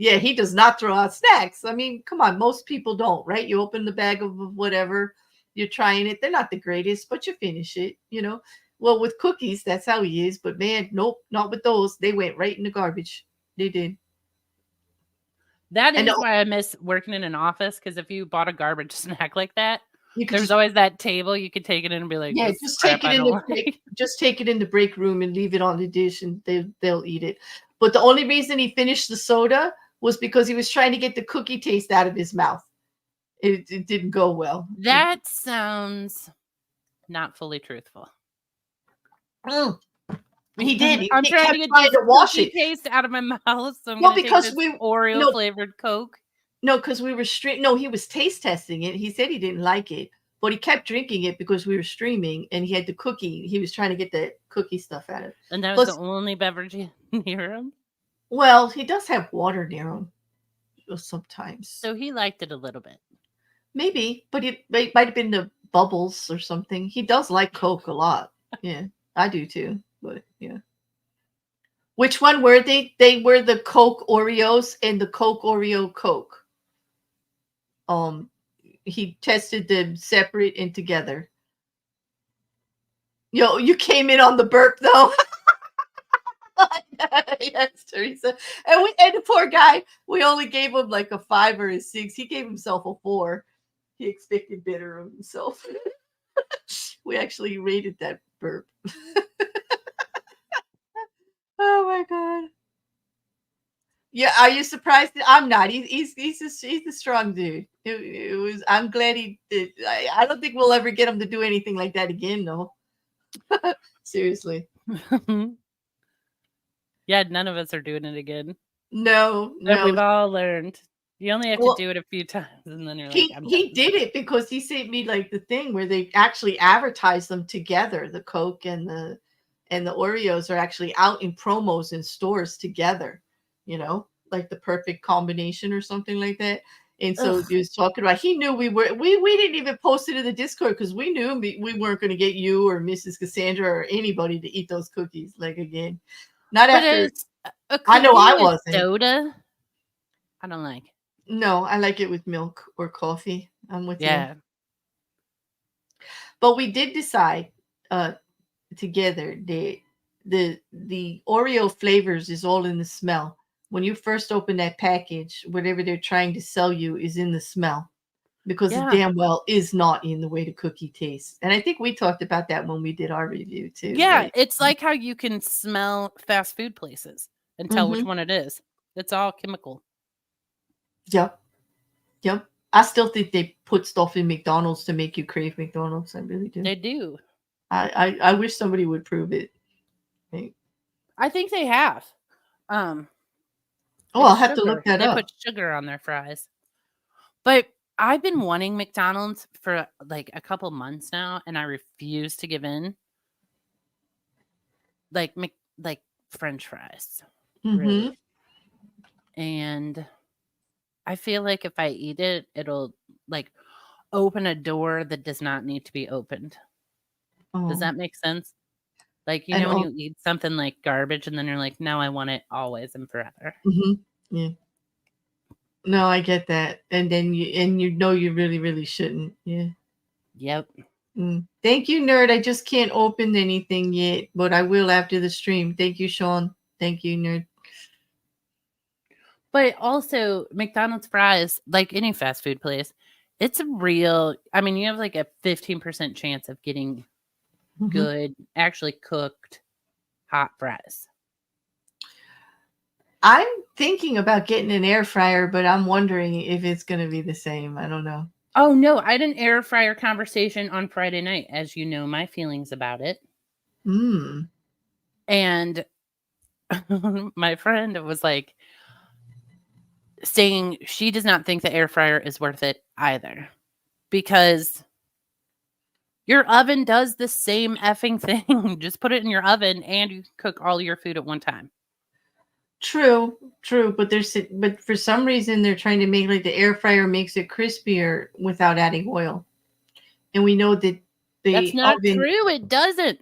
Yeah, he does not throw out snacks. I mean, come on, most people don't, right? You open the bag of whatever, you're trying it. They're not the greatest, but you finish it, you know. Well, with cookies, that's how he is. But man, nope, not with those. They went right in the garbage. They did. That And is why I miss working in an office, because if you bought a garbage snack like that, you could there's just, always that table you could take it in and be like, yeah, this is just crap take it I in don't the like. just take it in the break room and leave it on the dish, and they'll eat it. But the only reason he finished the soda was because he was trying to get the cookie taste out of his mouth. It didn't go well. That sounds not fully truthful. He did. I'm He trying kept to get trying this to wash cookie it. taste out of my mouth, so I'm Well, gonna take because this we Oreo no flavored Coke. no because we were no, he was taste testing it. He said he didn't like it, but he kept drinking it because we were streaming, and he had the cookie. He was trying to get the cookie stuff out of it. And that was the Plus, only beverage near him. well, he does have water near him sometimes. So he liked it a little bit. Maybe, but it might have been the bubbles or something. He does like Coke a lot. Yeah, I do too. But yeah. Which one were they? They were the Coke Oreos and the Coke Oreo Coke. He tested them separate and together. Yo, you came in on the burp though. Yes, Teresa. And the poor guy, we only gave him like a 5 or a 6. He gave himself a 4. He expected better of himself. We actually rated that burp. Oh my god. Yeah, are you surprised? I'm not. He's a strong dude. It was. I'm glad he did. I don't think we'll ever get him to do anything like that again, though. Seriously. Yeah, none of us are doing it again. No, But no. we've all learned. You only have to Well, do it a few times, and then you're like, he I'm he done. did it because he sent me like the thing where they actually advertise them together. The Coke and the Oreos are actually out in promos in stores together. You know, like the perfect combination or something like that. And so Ugh. he was talking about. He knew we didn't even post it in the Discord because we knew we weren't going to get you or Mrs. Cassandra or anybody to eat those cookies like again. Not But after. is a I know cookie I with wasn't. soda? I don't like. No, I like it with milk or coffee. I'm with you. Yeah. But we did decide together the Oreo flavors is all in the smell. When you first open that package, whatever they're trying to sell you is in the smell because it Yeah. damn well is not in the way the cookie tastes. And I think we talked about that when we did our review too. Yeah, Right? it's like how you can smell fast food places and tell which one it is. It's all chemical. Yep. Yep. I still think they put stuff in McDonald's to make you crave McDonald's. I really do. They do. I wish somebody would prove it. Right? I think they have. Oh, I'll have to sugar. look that They up. put sugar on their fries. But I've been wanting McDonald's for like a couple months now, and I refuse to give in. Like French fries, really. And I feel like if I eat it, it'll like open a door that does not need to be opened. Does that make sense? Like, you And know, when you eat something like garbage and then you're like, now I want it always and forever. Yeah. No, I get that. And then you know you really, really shouldn't. Yeah. Yep. Thank you, nerd. I just can't open anything yet, but I will after the stream. Thank you, Sean. Thank you, nerd. But also McDonald's fries, like any fast food place, it's a real, I mean, you have like a 15% chance of getting good, actually cooked hot fries. I'm thinking about getting an air fryer, but I'm wondering if it's going to be the same. I don't know. Oh, no. I had an air fryer conversation on Friday night, as you know, my feelings about it. And my friend was like saying she does not think the air fryer is worth it either because your oven does the same effing thing. Just put it in your oven and you cook all your food at one time. True. But for some reason they're trying to make like the air fryer makes it crispier without adding oil, and we know that that's not true. It doesn't.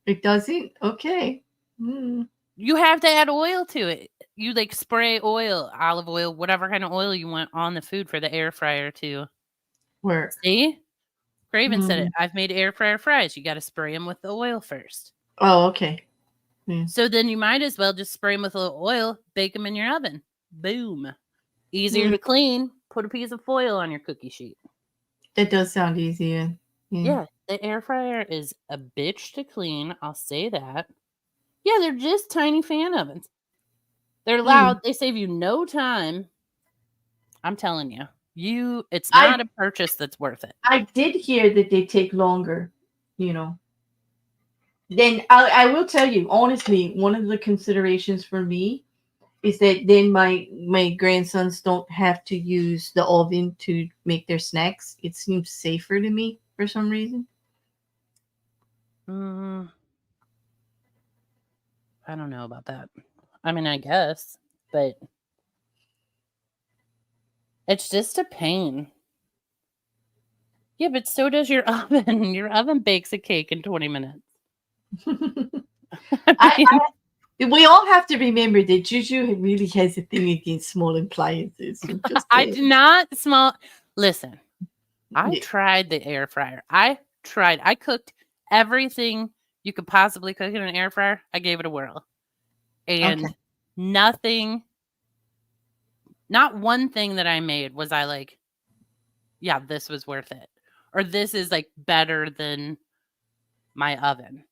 It doesn't. Okay. You have to add oil to it. you like spray oil, olive oil, whatever kind of oil you want on the food for the air fryer to Where? see. Craven said it. Mm. I've made air fryer fries. You got to spray them with the oil first. Oh, okay. So then you might as well just spray them with a little oil, bake them in your oven. Boom. Easier to clean. Put a piece of foil on your cookie sheet. That does sound easier. Yeah, the air fryer is a bitch to clean. I'll say that. Yeah, they're just tiny fan ovens. They're loud. They save you no time. I'm telling you. It's not a purchase that's worth it. I did hear that they take longer, you know. Then I will tell you, honestly, one of the considerations for me is that then my grandsons don't have to use the oven to make their snacks. It seems safer to me for some reason. I don't know about that. I mean, I guess, but it's just a pain. Yeah, but so does your oven. Your oven bakes a cake in 20 minutes. We all have to remember that JuJu really has a thing against small appliances. I do not Listen, I tried the air fryer. I cooked everything you could possibly cook in an air fryer. I gave it a whirl. And not one thing that I made was I like, yeah, this was worth it. Or this is like better than my oven.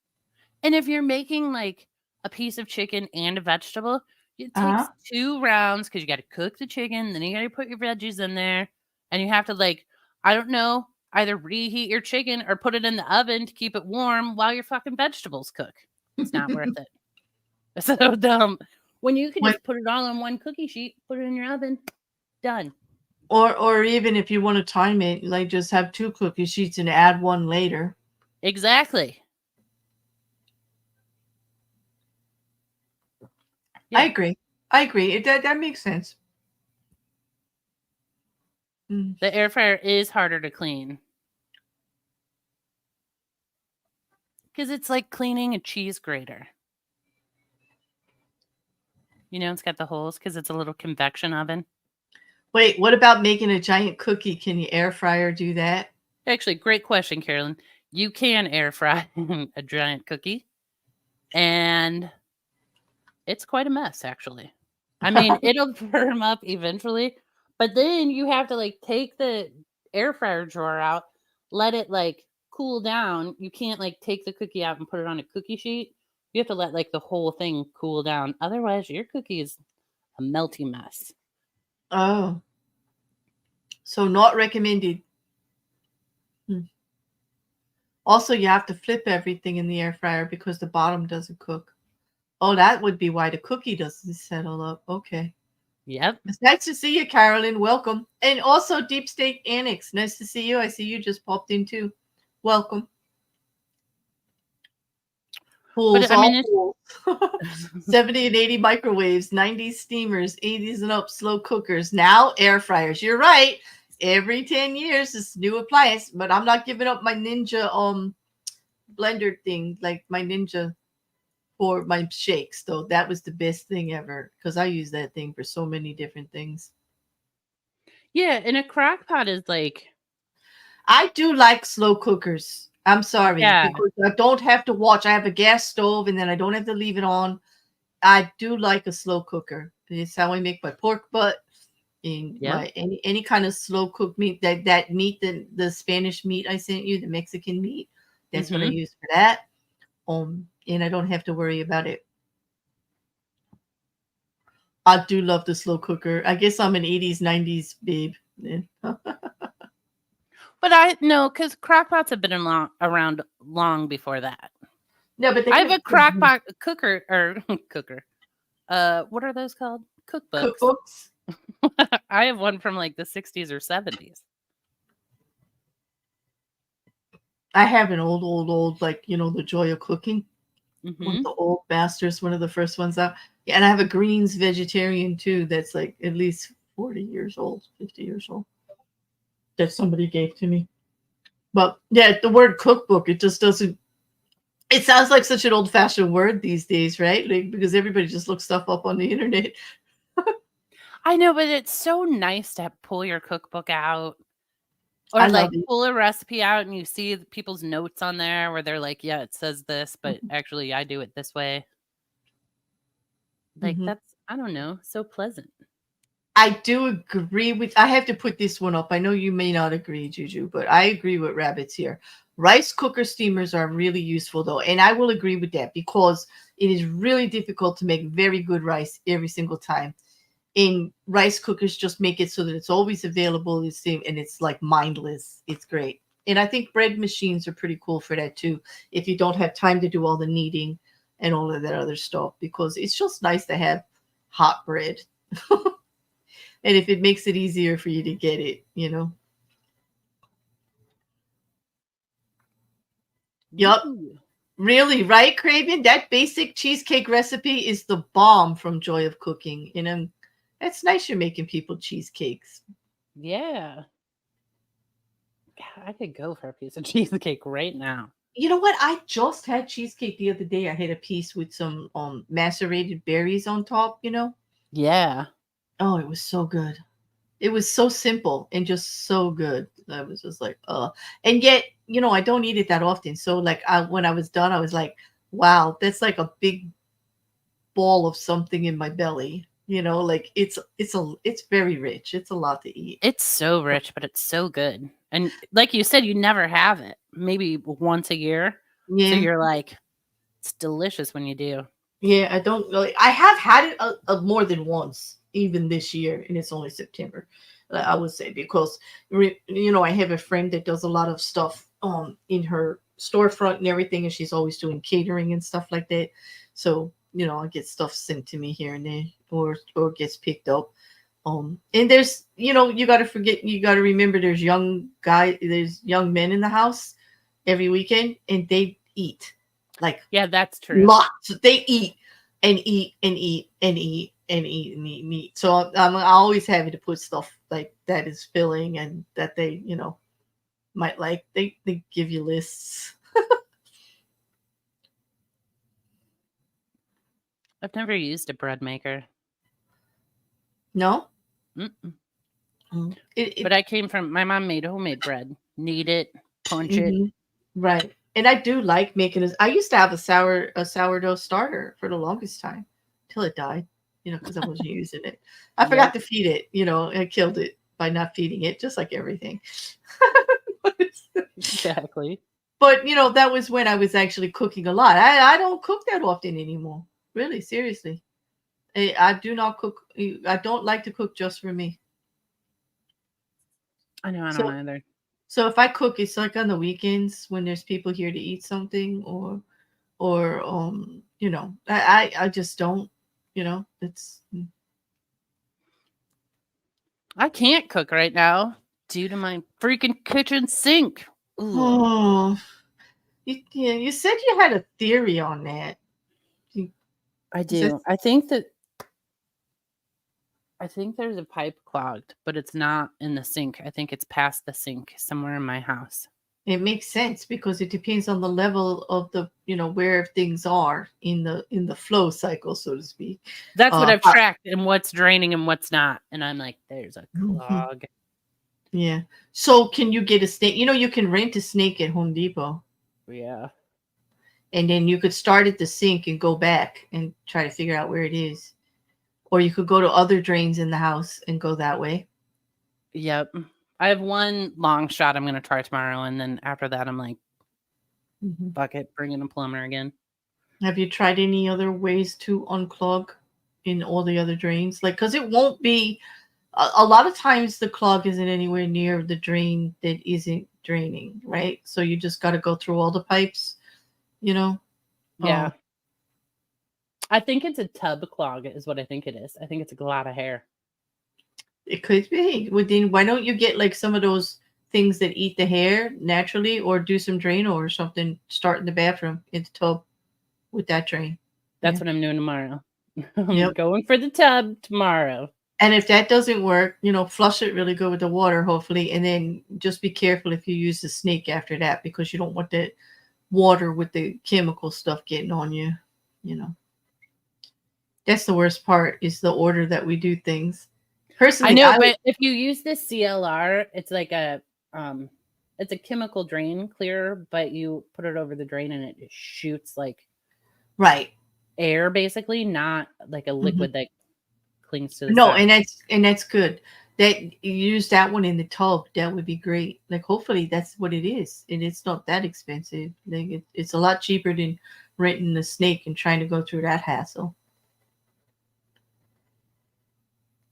And if you're making like a piece of chicken and a vegetable, it takes 2 rounds because you got to cook the chicken, then you got to put your veggies in there, and you have to like, I don't know, either reheat your chicken or put it in the oven to keep it warm while your fucking vegetables cook. It's not worth it. It's so dumb. When you can just put it all on one cookie sheet, put it in your oven, done. Or even if you want to time it, like just have 2 cookie sheets and add one later. Exactly. Yeah. I agree. That makes sense. The air fryer is harder to clean. Because it's like cleaning a cheese grater. You know, it's got the holes because it's a little convection oven. Wait, what about making a giant cookie? Can your air fryer do that? Actually, great question, Carolyn. You can air fry a giant cookie. And it's quite a mess, actually. I mean, it'll firm up eventually. But then you have to like take the air fryer drawer out, let it like cool down. You can't like take the cookie out and put it on a cookie sheet. You have to let like the whole thing cool down. Otherwise, your cookie is a melty mess. Oh. So not recommended. Also, you have to flip everything in the air fryer because the bottom doesn't cook. Oh, that would be why the cookie doesn't settle up. Okay. Yep. It's nice to see you, Carolyn. Welcome. And also Deep State Annex. Nice to see you. I see you just popped in too. Welcome. Pools, I mean, pools. 70 and 80 microwaves, 90s steamers, 80s and up slow cookers, now air fryers. You're right. Every 10 years, this new appliance, but I'm not giving up my Ninja blender thing, like my Ninja for my shakes, though. That was the best thing ever because I use that thing for so many different things. Yeah, and a crock pot is like... I do like slow cookers. I'm sorry, because I don't have to watch. I have a gas stove, and then I don't have to leave it on. I do like a slow cooker. It's how I make my pork butt and my any kind of slow cooked meat. That meat, the Spanish meat I sent you, the Mexican meat. That's what I use for that. And I don't have to worry about it. I do love the slow cooker. I guess I'm an 80s, 90s babe. But I know because crockpots have been around long before that. No, but I have a crockpot cooker. What are those called? Cookbooks. I have one from like the 60s or 70s. I have an old, like, the Joy of Cooking. One of the old masters, one of the first ones out. Yeah, and I have a greens vegetarian too. That's like at least 40 years old, 50 years old. That somebody gave to me. But yeah, the word cookbook, it just doesn't It sounds like such an old-fashioned word these days, right? Like, because everybody just looks stuff up on the internet. I know, but it's so nice to pull your cookbook out or I like love it. pull a recipe out and you see people's notes on there where they're like, yeah, it says this, but Mhm. actually I do it this way. Like Mhm. that's, I don't know, so pleasant. I do agree with I have to put this one up. I know you may not agree, Juju, but I agree with Rabbits here. Rice cooker steamers are really useful though, and I will agree with that because it is really difficult to make very good rice every single time. And rice cookers just make it so that it's always available, and it's like mindless. It's great. And I think bread machines are pretty cool for that too, if you don't have time to do all the kneading and all of that other stuff, because it's just nice to have hot bread. And if it makes it easier for you to get it. Yup. Ooh. Really, right, Craven? That basic cheesecake recipe is the bomb from Joy of Cooking. It's nice you're making people cheesecakes. Yeah. God, I could go for a piece of cheesecake right now. You know what? I just had cheesecake the other day. I had a piece with some macerated berries on top. Yeah. Oh, it was so good. It was so simple and just so good. I was just like, and yet, I don't eat it that often. So like when I was done, I was like, wow, that's like a big ball of something in my belly. Like it's very rich. It's a lot to eat. It's so rich, but it's so good. And like you said, you never have it. Maybe once a year. So Yeah. you're like, it's delicious when you do. Yeah, I don't really. I have had it more than once, even this year, and it's only September. I would say because I have a friend that does a lot of stuff in her storefront and everything, and she's always doing catering and stuff like that. So I get stuff sent to me here and there, or gets picked up. And there's you got to remember there's young men in the house every weekend, and they eat like Yeah, that's true. lots. They eat and eat and eat and eat and eat and eat and eat. So I always having to put stuff like that is filling and that they might like. They give you lists. I've never used a bread maker. No. Mm-mm. It, But I came from my mom made homemade bread. Knead it, punch it. mhm. Right. And I do like making this. I used to have a sourdough starter for the longest time till it died, because I wasn't using it. I forgot Yep, to feed it, I killed it by not feeding it, just like everything. exactly. But that was when I was actually cooking a lot. I don't cook that often anymore. Really, seriously. I do not cook. I don't like to cook just for me. I know I don't So either. so if I cook, it's like on the weekends when there's people here to eat something, or I just don't. It's I can't cook right now due to my freaking kitchen sink. Ooh. oh you said you had a theory on that. You- I Is it? do. I think there's a pipe clogged, but it's not in the sink. I think it's past the sink somewhere in my house. It makes sense because it depends on the level of the where things are in the flow cycle, so to speak. That's what I've How- tracked and what's draining and what's not. And I'm like, there's a Mhm. clog. Yeah. So can you get a snake? You can rent a snake at Home Depot, Yeah. and then you could start at the sink and go back and try to figure out where it is, or you could go to other drains in the house and go that way. Yep. I have one long shot I'm going to try tomorrow. And then after that, I'm like, Mhm. fuck it, bring in a plumber again. Have you tried any other ways to unclog in all the other drains? Like, because it won't be a lot of times the clog isn't anywhere near the drain that isn't draining, right? So you just got to go through all the pipes, you know. Yeah. I think it's a tub clog, is what I think it is. I think it's a lot of hair. It could be. Well, then why don't you get like some of those things that eat the hair naturally, or do some Drano or something? Start in the bathroom in the tub with that drain. That's Yeah. what I'm doing tomorrow. I'm Yep. going for the tub tomorrow. And if that doesn't work, flush it really good with the water, hopefully, and then just be careful if you use the snake after that, because you don't want water with the chemical stuff getting on you. You know, that's the worst part is the order that we do things. I Personally, know, but if you use this CLR, it's like it's a chemical drain clearer, but you put it over the drain and it just shoots like right. air, basically, not like a Mhm. liquid that clings to the No, side. and that's good. That you use that one in the tub, that would be great. Like hopefully that's what it is, and it's not that expensive. Like it's a lot cheaper than renting a snake and trying to go through that hassle.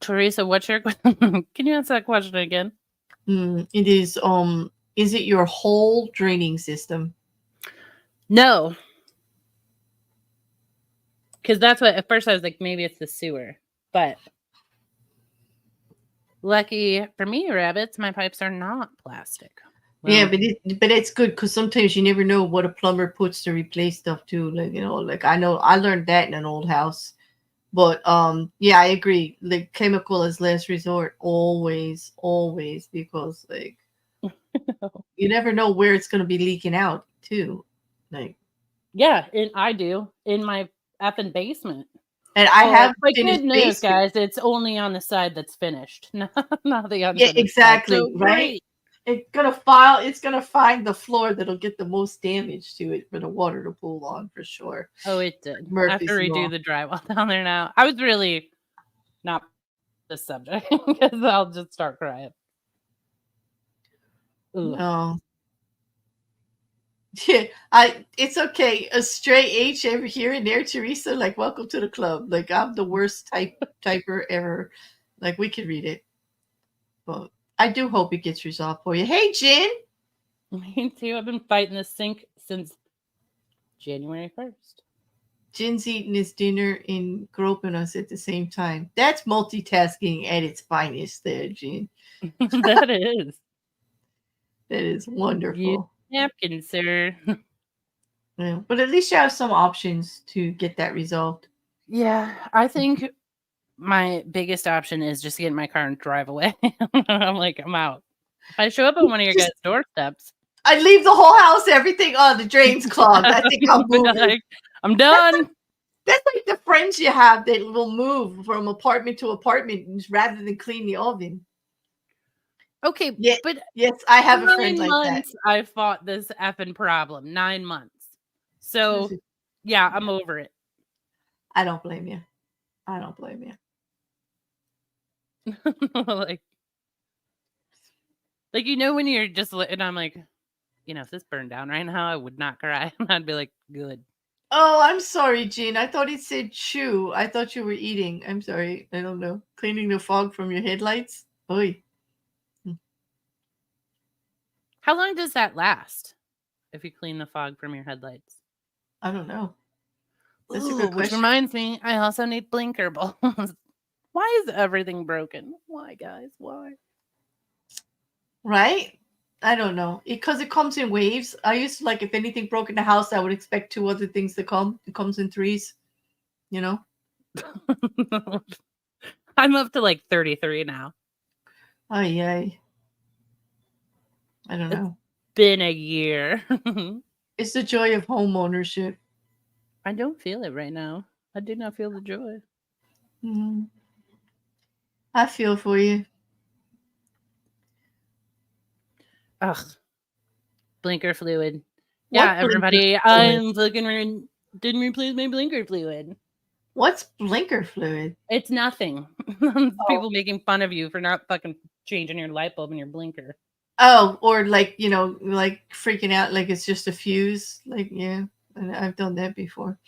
Teresa, what's your can you answer that question again? It is. Is it your whole draining system? No, because that's what at first I was like, maybe it's the sewer, but lucky for me, rabbits, my pipes are not plastic. Yeah, Well, but it's good because sometimes you never know what a plumber puts to replace stuff too. Like like I know I learned that in an old house. But yeah, I agree. Like chemical is last resort, always, always, because like you never know where it's gonna be leaking out too. Like, yeah, and I do in my effing basement. and I Oh, have but finished good news, basement. guys, it's only on the side that's finished, not the Yeah, unfinished side. exactly, So right? great. It's gonna find the floor that'll get the most damage to it for the water to pool on for sure. Oh, it did. I have to Murphy's redo Law. the drywall down there now. I was really not this subject because I'll just start crying. Ugh. No. Yeah, it's okay. A stray H every here and there, Teresa. Like, welcome to the club. Like, I'm the worst typer ever. Like, we can read it, but I do hope it gets resolved for you. Hey, Jen. Me too. I've been fighting this sink since January 1st. Jen's eating his dinner and groping us at the same time. That's multitasking at its finest, there, Jen. That is. That is Use wonderful. napkin, sir. Yeah, but at least you have some options to get that resolved. Yeah, I think my biggest option is just to get in my car and drive away. I'm like, I'm out. If I show up on one of your guys' Just, doorsteps, I leave the whole house, everything on the drain's clogged. I think I'm be moving. like, I'm That's done. That's like the friends you have that will move from apartment to apartment rather than clean the oven. Okay, Yeah, but yes, I have a friend 9 like that. months I fought this effing problem. 9 months. So, yeah, I'm over it. I don't blame you. I don't blame you. like when you're just and I'm like, if this burned down right now, I would not cry. I'd be like, good. Oh, I'm sorry, Jean. I thought it said chew. I thought you were eating. I'm sorry. I don't know. Cleaning the fog from your headlights? Oy. How long does that last if you clean the fog from your headlights? I don't know. That's a Ooh, good which question. reminds me, I also need blinker bulbs. Why is everything broken? Why, guys? Why? Right? I don't know. Because it comes in waves. I used to if anything broke in the house, I would expect two other things to come. It comes in threes, you know? I'm up to 33 now. Ay, ay. I don't know. Been a year. It's the joy of home ownership. I don't feel it right now. I did not feel the joy. Mm-hmm. I feel for you. Ugh. Blinker fluid. What Yeah, everybody. fluid? I'm fucking didn't replace my blinker fluid. What's blinker fluid? It's nothing. People making fun of you for not fucking changing your light bulb and your blinker. Oh, or freaking out like it's just a fuse. Yeah, and I've done that before.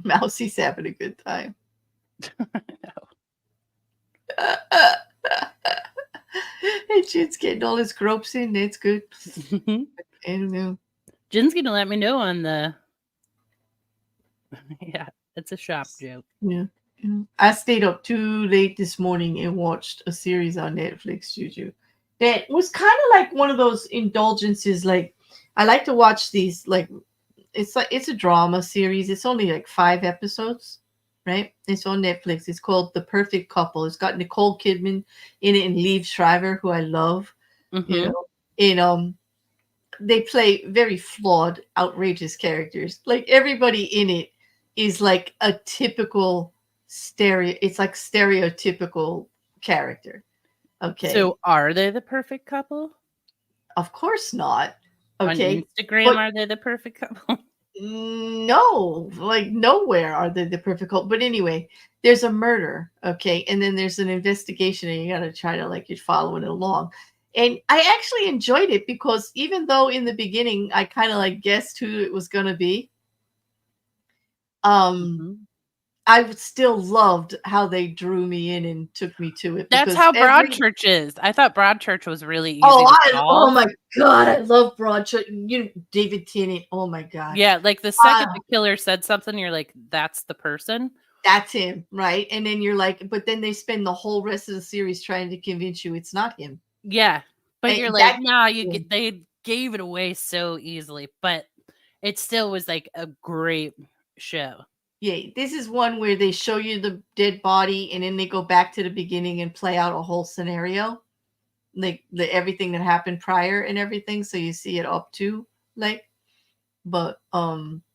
Mousie's having a good time. Hey, Jin's getting all his gropes in. That's good. I don't know. Jin's gonna let me know on the. Yeah, it's a shop joke. Yeah. I stayed up too late this morning and watched a series on Netflix, JuJu. That was kind of like one of those indulgences. Like, I like to watch these. It's a drama series. It's only 5 episodes. right? It's on Netflix. It's called The Perfect Couple. It's got Nicole Kidman in it and Liev Schreiber, who I love. You Mm-hmm. know, and they play very flawed, outrageous characters. Like everybody in it is like a typical stereo. It's like stereotypical character. Okay, So are they the perfect couple? of course not. On Okay, Instagram, but are they the perfect couple? no, like nowhere are they the perfect couple. But anyway, there's a murder. Okay, and then there's an investigation, and you got to try to like you're following it along. And I actually enjoyed it because even though in the beginning I kind of like guessed who it was going to be, um, Mhm. I still loved how they drew me in and took me to it That's because how every Broadchurch is. I thought Broadchurch was really oh easy to oh solve. my god, I love Broadchurch. You know, David Tennant. Oh my god, Yeah, like the second ah, the killer said something, you're like, that's the person. that's him, right? And then you're like, but then they spend the whole rest of the series trying to convince you it's not him. Yeah. But And you're like, that nah, they gave it away so easily. But it still was like a great show. yeah, this is one where they show you the dead body and then they go back to the beginning and play out a whole scenario, like the everything that happened prior and everything. So you see it up to like, but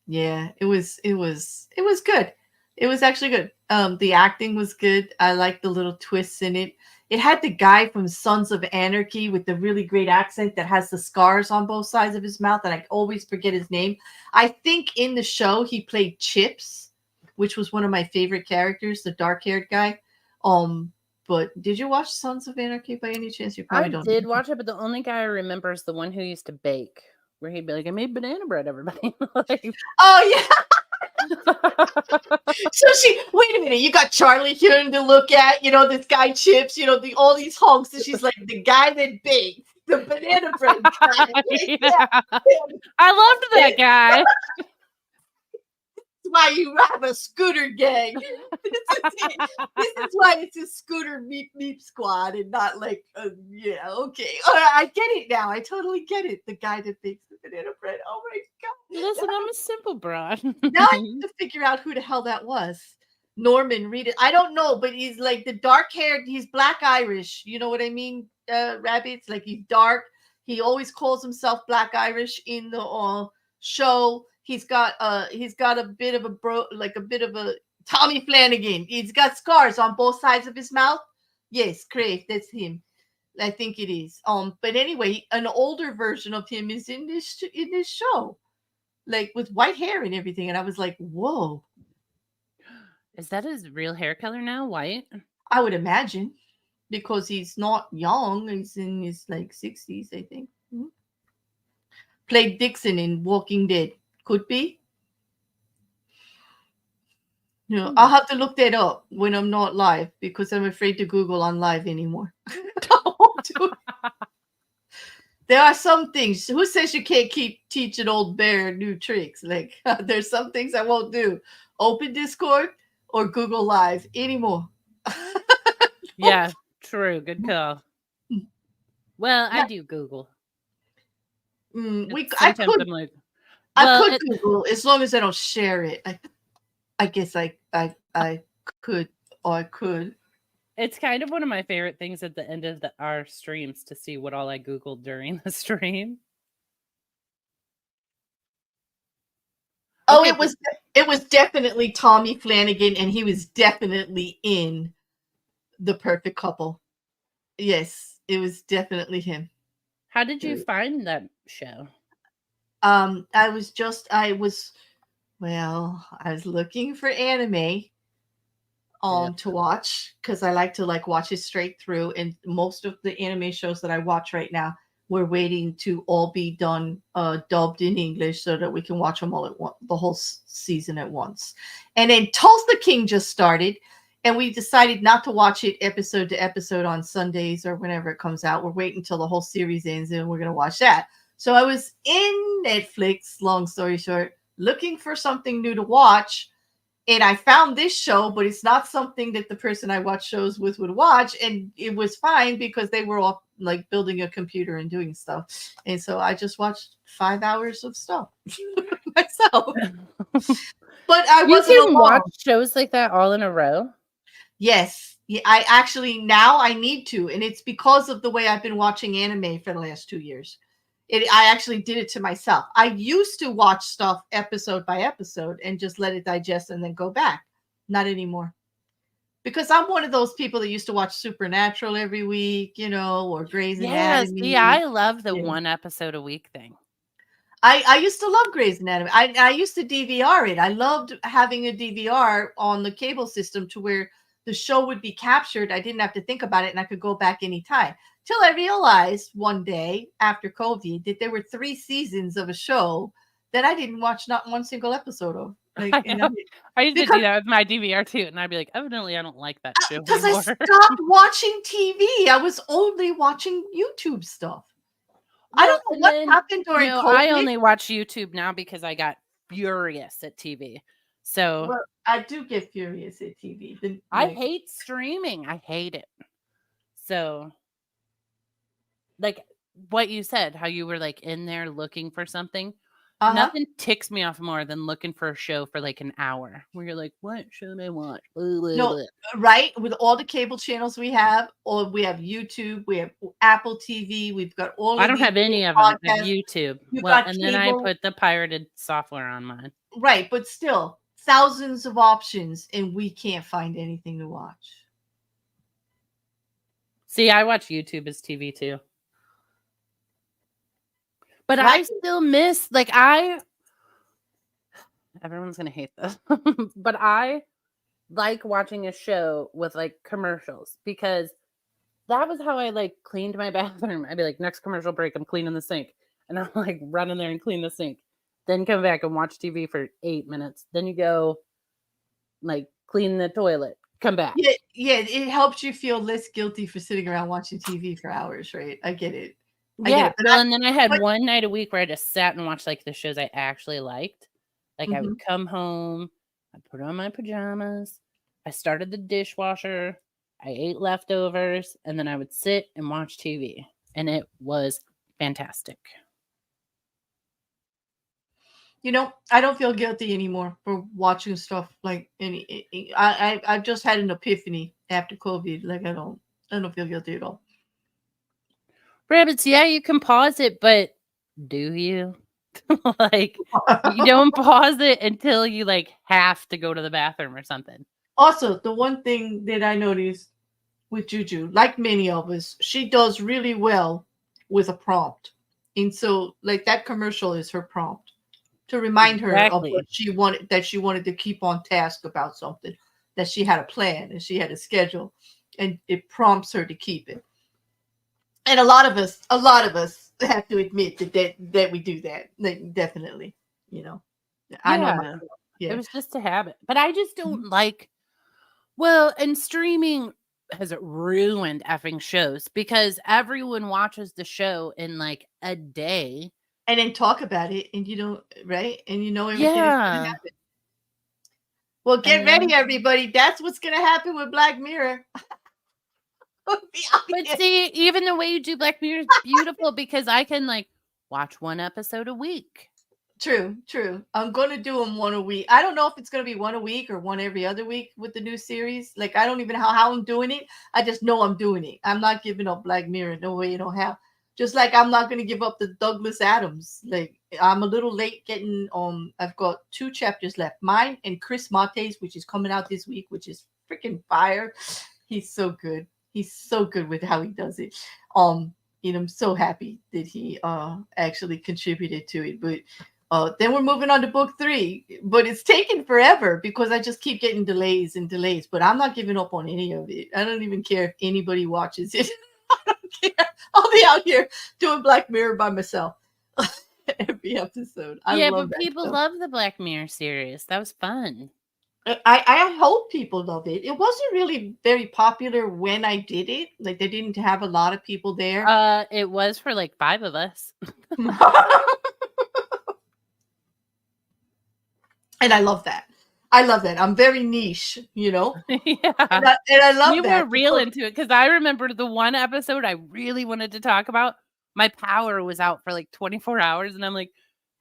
yeah, it was good. It was actually good. The acting was good. I liked the little twists in it. It had the guy from Sons of Anarchy with the really great accent that has the scars on both sides of his mouth, and I always forget his name. I think in the show he played Chips, which was one of my favorite characters, the dark-haired guy. But did you watch Sons of Anarchy by any chance? You I probably don't. did watch it, but the only guy I remember is the one who used to bake, where he'd be like, I made banana bread, everybody. Like, Oh yeah. So she wait a minute, you got Charlie here to look at, this guy Chips, all these hunks, and she's like the guy that baked the banana bread guy. Like, yeah, yeah. yeah, I loved that that's guy. why you have a scooter gang. This is it. This is why it's a scooter meep meep squad and not like yeah, okay. All right, I get it now. I totally get it. The guy that bakes the banana bread. Oh my god. Listen, I'm a simple broad. Now I have to figure out who the hell that was. Norman Reed. I don't know, but he's like the dark haired, he's black Irish. You know what I mean? Rabbits, like he's dark. He always calls himself Black Irish in the show. He's got a bit of a a bit of a Tommy Flanagan. He's got scars on both sides of his mouth. Yes, Crave, that's him. I think it is. But anyway, an older version of him is in this show, like with white hair and everything. And I was like, whoa, Is that his real hair color now? White? I would imagine because he's not young. He's in his like 60s, I think. Mhm. Played Dixon in Walking Dead. Could be. I'll have to look that up when I'm not live because I'm afraid to Google on live anymore. I won't do it. There are some things. Who says you can't keep teaching old bear new tricks? Like there's some things I won't do. Open Discord or Google Live anymore. Yeah, true. Good call. Well, I Yeah, do Google. we. I Sometimes could. I'm like, I well, could Google as long as I don't share it. I guess I could or I could. it's kind of one of my favorite things at the end of our streams to see what all I Googled during the stream. Oh, Okay, it was definitely Tommy Flanagan, and he was definitely in The Perfect Couple. Yes, it was definitely him. how did you find that show? I was looking for anime Yeah. to watch because I like to like watch it straight through, and most of the anime shows that I watch right now we're waiting to all be done dubbed in English so that we can watch them all at once, the whole season at once. And then Tulsa King just started, and we decided not to watch it episode to episode on Sundays or whenever it comes out. We're waiting until the whole series ends and we're going to watch that. So I was in Netflix, long story short, looking for something new to watch, and I found this show, but it's not something that the person I watch shows with would watch. And it was fine because they were all like building a computer and doing stuff. And so I just watched 5 hours of stuff. myself. But I You wasn't can watch alone. shows like that all in a row. Yes. Yeah, I actually now I need to, and it's because of the way I've been watching anime for the last 2 years. I actually did it to myself. I used to watch stuff episode by episode and just let it digest and then go back. Not anymore. Because I'm one of those people that used to watch Supernatural every week, or Grey's Yeah, see, Anatomy. I love the Yeah. one episode a week thing. I used to love Grey's Anatomy. I used to DVR it. I loved having a DVR on the cable system to where the show would be captured. I didn't have to think about it and I could go back anytime. Till I realized one day after COVID that there were 3 seasons of a show that I didn't watch not one single episode of. I know. I used to do that with my DVR too, and I'd be like, evidently, I don't like that show because I anymore. stopped watching TV. I was only watching YouTube stuff. I don't know what happened during COVID. I only watch YouTube now because I got furious at TV. So Well, I do get furious at TV. I hate streaming. I hate it. So, like what you said, how you were like in there looking for something. Nothing ticks me off more than looking for a show for like an hour where you're like, what should I watch? No, right? With all the cable channels we have, or we have YouTube, we have Apple TV, we've got all. I don't have any of them. I have YouTube. Well, and then I put the pirated software on mine. Right, but still, thousands of options, and we can't find anything to watch. See, I watch YouTube as TV too. But I still miss, everyone's going to hate this, but I like watching a show with like commercials because that was how I cleaned my bathroom. I'd be like, next commercial break, I'm cleaning the sink. And I'm like, run in there and clean the sink. Then come back and watch TV for 8 minutes. Then you go clean the toilet, come back. Yeah, it helps you feel less guilty for sitting around watching TV for hours, right? I get it. Yeah, and then I had one night a week where I just sat and watched the shows I actually liked. I would come home, I'd put on my pajamas, I started the dishwasher, I ate leftovers, and then I would sit and watch TV, and it was fantastic. I don't feel guilty anymore for watching stuff I've just had an epiphany after COVID. I don't feel guilty at all. Rabbits, yeah, you can pause it, but do you? You don't pause it until you have to go to the bathroom or something. Also, the one thing that I noticed with JuJu, like many of us, she does really well with a prompt. And so that commercial is her prompt to remind her of what she wanted, that she wanted to keep on task about something, that she had a plan and she had a schedule, and it prompts her to keep it. And a lot of us have to admit that we do that. Definitely, I know myself. Yeah. It was just a habit, but I just don't and streaming has ruined effing shows because everyone watches the show in a day and then talk about it, and right, and everything is gonna happen. Well, get ready, everybody. That's what's gonna happen with Black Mirror. But see, even the way you do Black Mirror is beautiful because I can watch one episode a week. True. I'm going to do them one a week. I don't know if it's going to be one a week or one every other week with the new series. I don't even know how I'm doing it. I just know I'm doing it. I'm not giving up Black Mirror. No way, how. Just I'm not going to give up the Douglas Adams. I'm a little late getting I've got 2 chapters left. Mine and Chris Mate's, which is coming out this week, which is freaking fire. He's so good. He's so good with how he does it. I'm so happy that he actually contributed to it. But then we're moving on to book 3. But it's taken forever because I just keep getting delays and delays. But I'm not giving up on any of it. I don't even care if anybody watches it. I don't care. I'll be out here doing Black Mirror by myself every episode. But people love the Black Mirror series. That was fun. I hope people love it. It wasn't really very popular when I did it. They didn't have a lot of people there. It was for 5 of us. And I love that. I'm very niche, Yeah. And I love you that. You were real into it because I remember the one episode I really wanted to talk about. My power was out for 24 hours, and I'm like,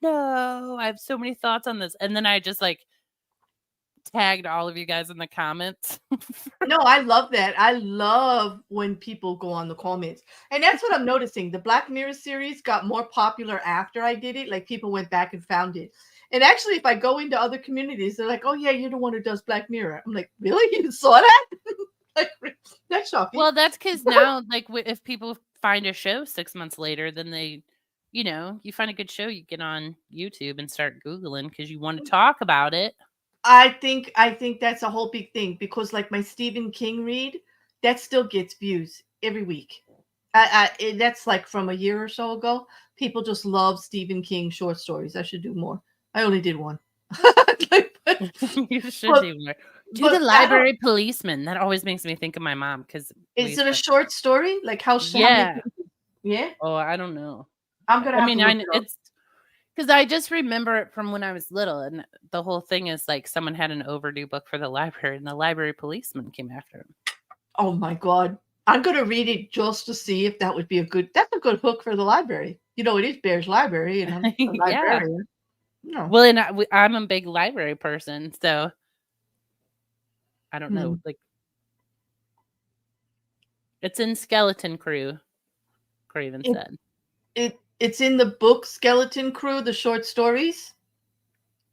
no, I have so many thoughts on this. And then I just like tagged all of you guys in the comments. No, I love that. I love when people go on the comments. And that's what I'm noticing. The Black Mirror series got more popular after I did it. Like people went back and found it. And actually, if I go into other communities, they're like, "Oh yeah, you're the one who does Black Mirror." I'm like, "Really? You saw that?" Like, that's shocking. Well, that's because now, like, if people find a show 6 months later, then they, you find a good show, you get on YouTube and start Googling because you want to talk about it. I think that's a whole big thing because like my Stephen King read, that still gets views every week. That's like from a year or so ago. People just love Stephen King short stories. I should do more. I only did one. Like, You should but, do more. Do but the library policeman. That always makes me think of my mom because is it a short story? Like how many yeah. pages? Yeah, Oh, I don't know. I'm gonna I have to mean, look it up. it's because I just remember it from when I was little, and the whole thing is like someone had an overdue book for the library, and the library policeman came after him. Oh my god. I'm gonna read it just to see if that would be that's a good hook for the library. You know, it is Bear's library, and I'm a Yeah. librarian. No. Well, and I'm a big library person, so I don't know. Like, it's in Skeleton Crew, Craven It, said. it's in the book Skeleton Crew, the short stories.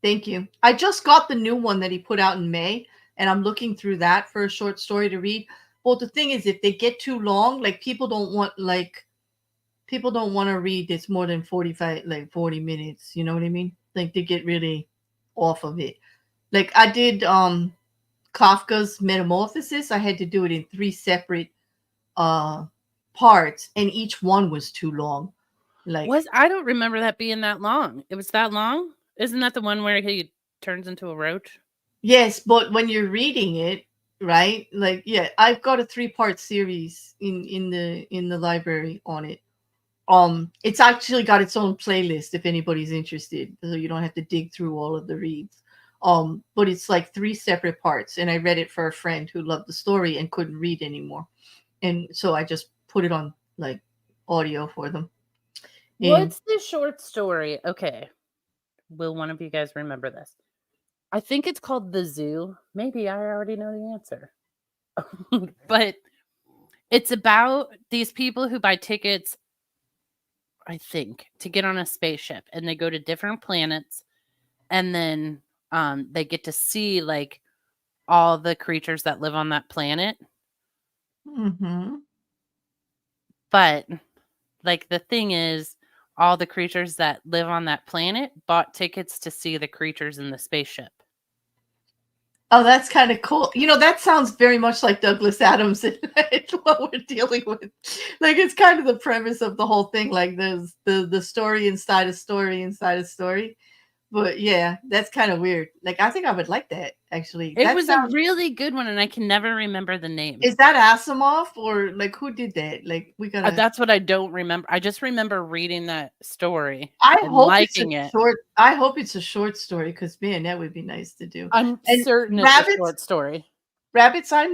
Thank you. I just got the new one that he put out in May, and I'm looking through that for a short story to read. Well, the thing is, if they get too long, like people don't want to read it's more than 40 minutes. You know what I mean? Like they get really off of it. Like I did Kafka's Metamorphosis. I had to do it in 3 separate parts, and each one was too long. Like I don't remember that being that long. It was that long? Isn't that the one where he turns into a roach? yes, but when you're reading it, right? Like yeah, I've got a 3-part series in the library on it. It's actually got its own playlist if anybody's interested, so you don't have to dig through all of the reads. But it's like 3 separate parts, and I read it for a friend who loved the story and couldn't read anymore, and so I just put it on like audio for them. And What's the short story? Okay. Will one of you guys remember this? I think it's called The Zoo. Maybe I already know the answer. But it's about these people who buy tickets, I think, to get on a spaceship, and they go to different planets, and then they get to see like all the creatures that live on that planet. mm-hmm. But like the thing is, all the creatures that live on that planet bought tickets to see the creatures in the spaceship. Oh, that's kind of cool. You know, that sounds very much like Douglas Adams. It's what we're dealing with. Like it's kind of the premise of the whole thing. Like there's the story inside a story inside a story. But yeah, that's kind of weird. Like I think I would like that actually. It That was sounds. a really good one, and I can never remember the name. Is that Asimov or like who did that? Like we gotta. That's what I don't remember. I just remember reading that story I and hope it's a liking it. short. I hope it's a short story because man, that would be nice to do. I'm And certain it's a rabbits, short story. rabbits. I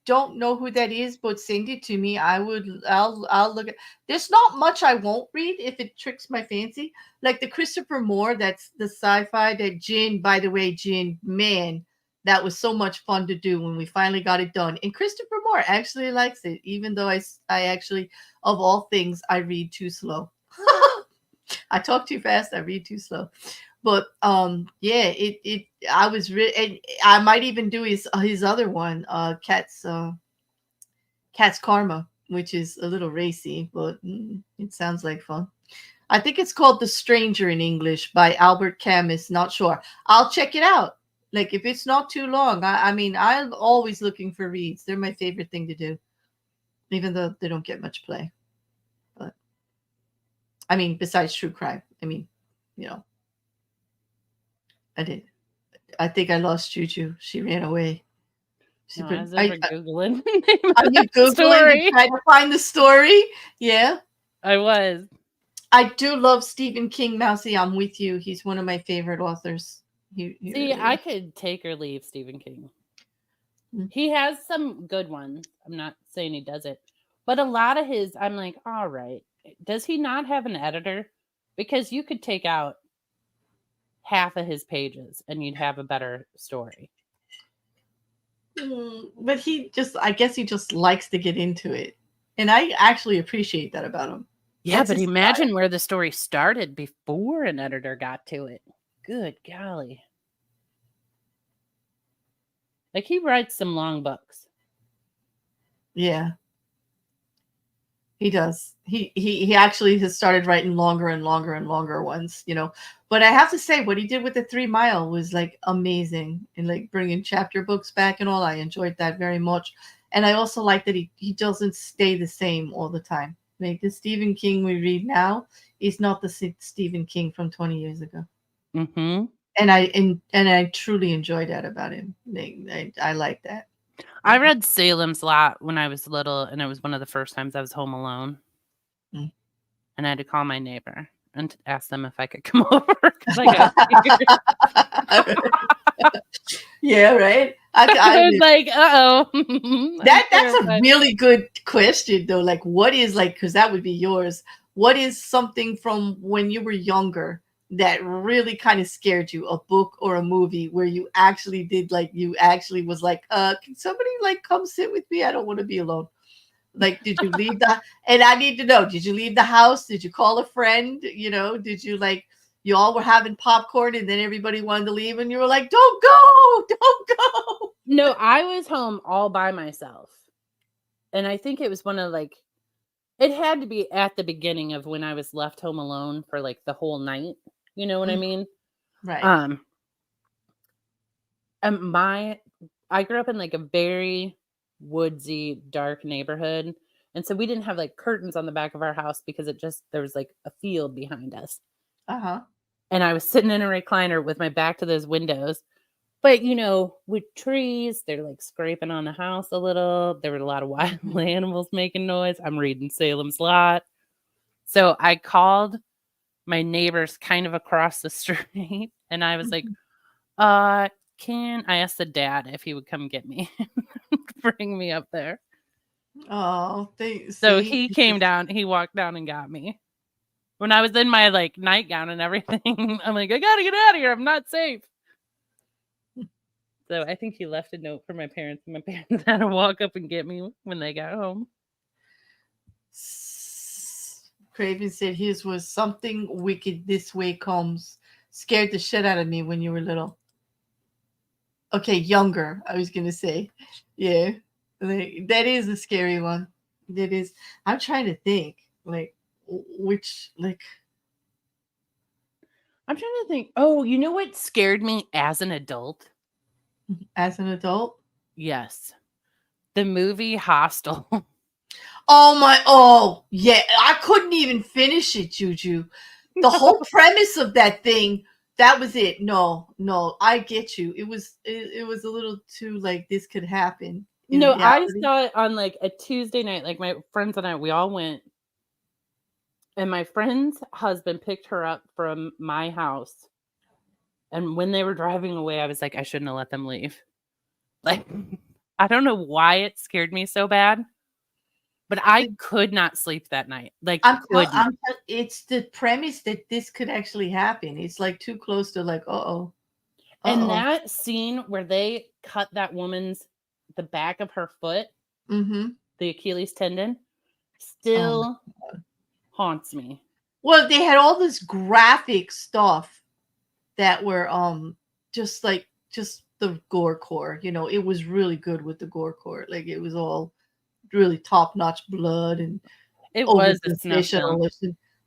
don't know who that is, but send it to me. I'll look at. There's not much I won't read if it tricks my fancy. Like the Christopher Moore, that's the sci-fi that Jin. By the way, Jin, man, that was so much fun to do when we finally got it done. And Christopher Moore actually likes it, even though I actually, of all things, I read too slow. I talk too fast. I read too slow. But yeah, it I was and I might even do his other one, Cat's Karma, which is a little racy, but it sounds like fun. I think it's called The Stranger in English by Albert Camus. Not sure. I'll check it out. Like if it's not too long. I mean, I'm always looking for reads. They're my favorite thing to do, even though they don't get much play. But I mean, besides true crime. I mean, you know, I did. I think I lost JuJu. She ran away. No, I was over Googling. Are you Googling to try to find the story? Yeah. I was. I do love Stephen King, Mousy. I'm with you. He's one of my favorite authors. See, really I could take or leave Stephen King. He has some good ones. I'm not saying he doesn't. But a lot of his, I'm like, all right. Does he not have an editor? because you could take out half of his pages and you'd have a better story. But I guess he just likes to get into it. And I actually appreciate that about him. Yeah, That's but his imagine where the story started before an editor got to it. Good golly. Like, he writes some long books. Yeah. He does. He actually has started writing longer and longer and longer ones, you know. But I have to say, what he did with the 3 Mile was like amazing, and like bringing chapter books back and all. I enjoyed that very much, and I also like that he doesn't stay the same all the time. Like the Stephen King we read now is not the Stephen King from 20 years ago, Mm-hmm. and I truly enjoy that about him. I like that. I read Salem's Lot when I was little, and it was one of the first times I was home alone. Mm. And I had to call my neighbor and ask them if I could come over because I got scared. Yeah, right. I was like, uh-oh. That's a really good question, though. Like, what is like, because that would be yours. What is something from when you were younger that really kind of scared you? A book or a movie where you actually did like, you actually was like, can somebody like come sit with me? I don't want to be alone. Like, did you leave and I need to know, did you leave the house? Did you call a friend? You know, did you like, you all were having popcorn and then everybody wanted to leave and you were like, don't go. No, I was home all by myself. And I think it was one of like, it had to be at the beginning of when I was left home alone for like the whole night. You know what I mean? Right. And I grew up in like a very woodsy, dark neighborhood. And so we didn't have like curtains on the back of our house because there was like a field behind us. Uh-huh. And I was sitting in a recliner with my back to those windows. But, you know, with trees, they're like scraping on the house a little. There were a lot of wild animals making noise. I'm reading Salem's Lot. So I called my neighbors kind of across the street. And I was like, I asked the dad if he would come get me, bring me up there. Oh, So he came down, he walked down and got me. When I was in my like nightgown and everything, I'm like, I gotta get out of here. I'm not safe. So I think he left a note for my parents, and my parents had to walk up and get me when they got home. Craven said his was something wicked this way comes. Scared the shit out of me when you were little. Okay, younger, I was gonna say. Yeah. That is a scary one. That is. I'm trying to think. Like which like I'm trying to think. Oh, you know what scared me as an adult? As an adult? Yes. The movie Hostel. Oh yeah. I couldn't even finish it, JuJu. The whole premise of that thing, that was it. No, I get you. It was a little too like this could happen. No, I saw it on like a Tuesday night. Like my friends and I, we all went. And my friend's husband picked her up from my house. And when they were driving away, I was like, I shouldn't have let them leave. Like, I don't know why it scared me so bad, but I could not sleep that night. Like, it's the premise that this could actually happen. It's like too close to like, uh-oh. And that scene where they cut that woman's, the back of her foot, the Achilles tendon, still haunts me. Well, they had all this graphic stuff that were just the gore core. You know, it was really good with the gore core. Like it was all really top-notch blood and it was a snuff film.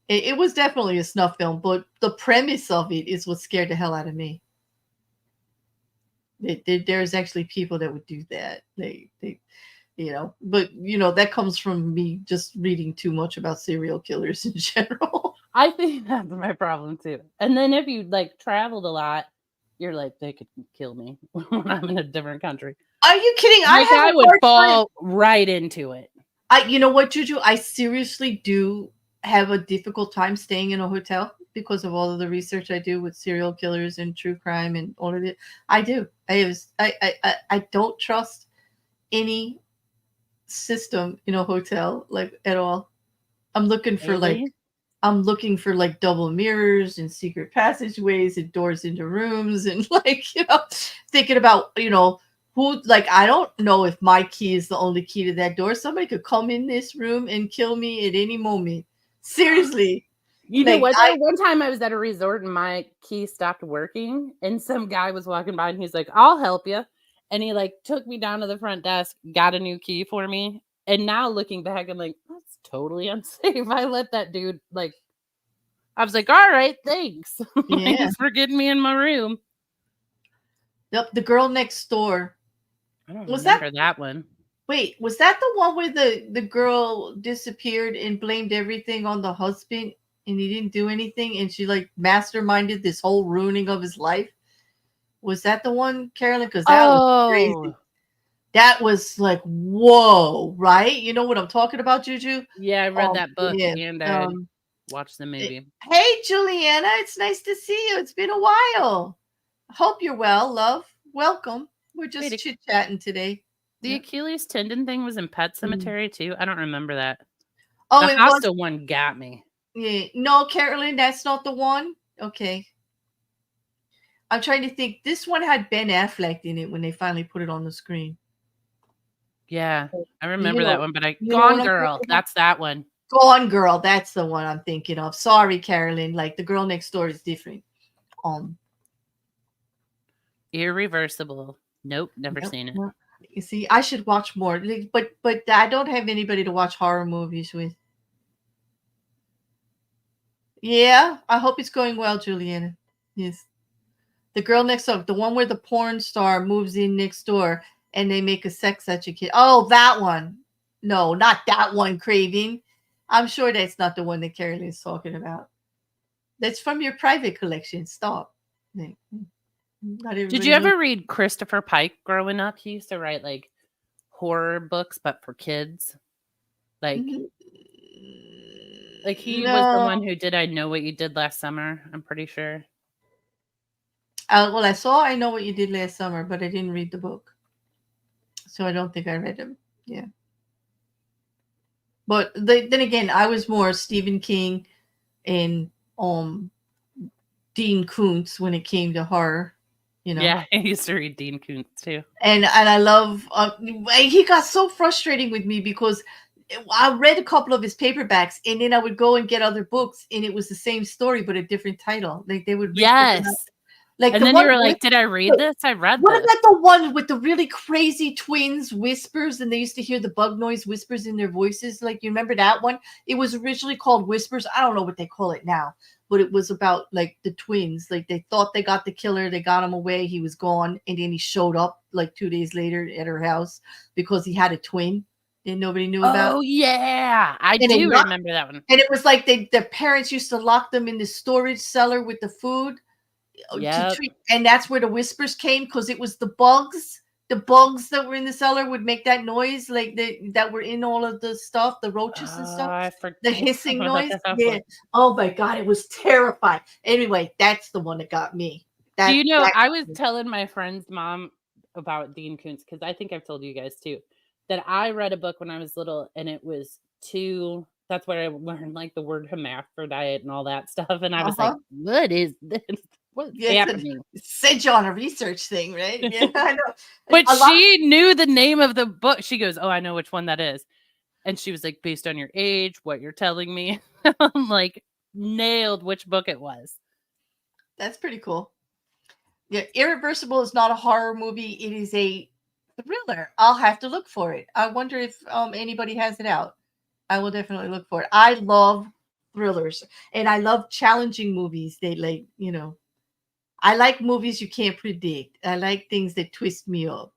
It was definitely a snuff film, but the premise of it is what scared the hell out of me. There's actually people that would do that. They you know, but you know, that comes from me just reading too much about serial killers in general. I think that's my problem too. And then if you like traveled a lot, you're like, they could kill me when I'm in a different country. Are you kidding? Like, I would fall right into it. You know what, JuJu? I seriously do have a difficult time staying in a hotel because of all of the research I do with serial killers and true crime and all of it. I do. I don't trust any system in a hotel like at all. I'm looking for like I'm looking for like double mirrors and secret passageways and doors into rooms and like, thinking about, who, like, I don't know if my key is the only key to that door. Somebody could come in this room and kill me at any moment. Seriously. You know Like, what, though? One time I was at a resort and my key stopped working, and some guy was walking by and he's like, I'll help you. And he like took me down to the front desk, got a new key for me. And now looking back, I'm like, that's totally unsafe. I let that dude I was like, all right, thanks. yeah. Thanks for getting me in my room. Yep, The Girl Next Door. I don't Was remember that one. Wait, was that the one where the girl disappeared and blamed everything on the husband and he didn't do anything and she like masterminded this whole ruining of his life? Was that the one, Carolyn? Because that was crazy. That was like, whoa, right? You know what I'm talking about, JuJu? Yeah, I read that book yeah. and watched the movie. Hey, Juliana, it's nice to see you. It's been a while. Hope you're well, love. Welcome. We're just chit-chatting today. The Achilles tendon thing was in Pet Cemetery too. I don't remember that. Oh, the hostel one got me. Yeah. No, Carolyn, that's not the one. Okay. I'm trying to think. This one had Ben Affleck in it when they finally put it on the screen. Yeah, I remember that one, but Gone Girl, that's that one. Gone Girl, that's the one I'm thinking of. Sorry, Carolyn. Like The Girl Next Door is different. Irreversible. Nope, never seen it. You see, I should watch more, but I don't have anybody to watch horror movies with. Yeah, I hope it's going well, Juliana. Yes. The Girl Next Door, the one where the porn star moves in next door and they make a sex educate. Oh, that one. No, not that one, Craving. I'm sure that's not the one that Carolyn is talking about. That's from your private collection. Stop. Did you ever read Christopher Pike growing up? He used to write like horror books, but for kids. Like he was the one who did I Know What You Did Last Summer, I'm pretty sure. Well, I saw I Know What You Did Last Summer, but I didn't read the book. So I don't think I read them. Yeah. But then again, I was more Stephen King and Dean Koontz when it came to horror. Yeah, I used to read Dean Koontz too. And I love, he got so frustrating with me because I read a couple of his paperbacks and then I would go and get other books and it was the same story, but a different title. Like they would. Yes. Like and then you were like, did I read this? I read this. What about the one with the really crazy twins whispers and they used to hear the bug noise whispers in their voices? Like, you remember that one? It was originally called Whispers. I don't know what they call it now, but it was about like the twins. Like they thought they got the killer. They got him away. He was gone. And then he showed up like 2 days later at her house because he had a twin that nobody knew about. Oh, yeah. I do remember that one. And it was like their parents used to lock them in the storage cellar with the food. Yep. And that's where the whispers came because it was the bugs that were in the cellar would make that noise, like that were in all of the stuff, the roaches and stuff, the hissing noise. Yeah. Oh my god, it was terrifying. Anyway, that's the one that got me. Do you know, I was telling my friend's mom about Dean Koontz because I think I've told you guys too that I read a book when I was little and it was that's where I learned like the word hermaphrodite and all that stuff, and I was like, what is this? What's happening? Sent you on a research thing, right? Yeah, I know. But she knew the name of the book. She goes, oh, I know which one that is. And she was like, based on your age, what you're telling me. I'm like, nailed which book it was. That's pretty cool. Yeah, Irreversible is not a horror movie. It is a thriller. I'll have to look for it. I wonder if anybody has it out. I will definitely look for it. I love thrillers. And I love challenging movies. They like, I like movies you can't predict. I like things that twist me up.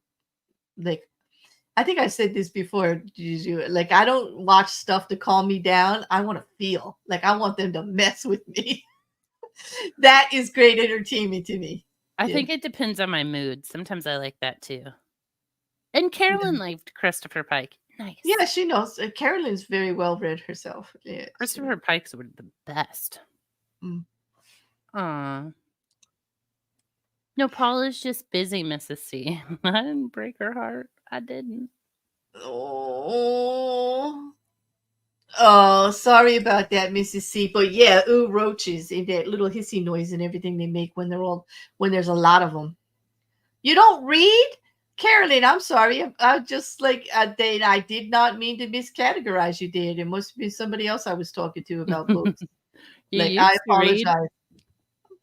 Like, I think I said this before, JuJu. Like, I don't watch stuff to calm me down. I want to feel. Like, I want them to mess with me. That is great entertainment to me. I think it depends on my mood. Sometimes I like that too. And Carolyn liked Christopher Pike. Nice. Yeah, she knows. Carolyn's very well read herself. Yeah, Christopher Pike's were the best. Aw. No, Paula's just busy, Mrs. C. I didn't break her heart. I didn't. Oh. Oh, sorry about that, Mrs. C. But yeah, ooh, roaches and that little hissy noise and everything they make when there's a lot of them. You don't read, Carolyn? I'm sorry. I just like I did not mean to miscategorize you. Did it must have been somebody else I was talking to about books? You Like I used to read. apologize.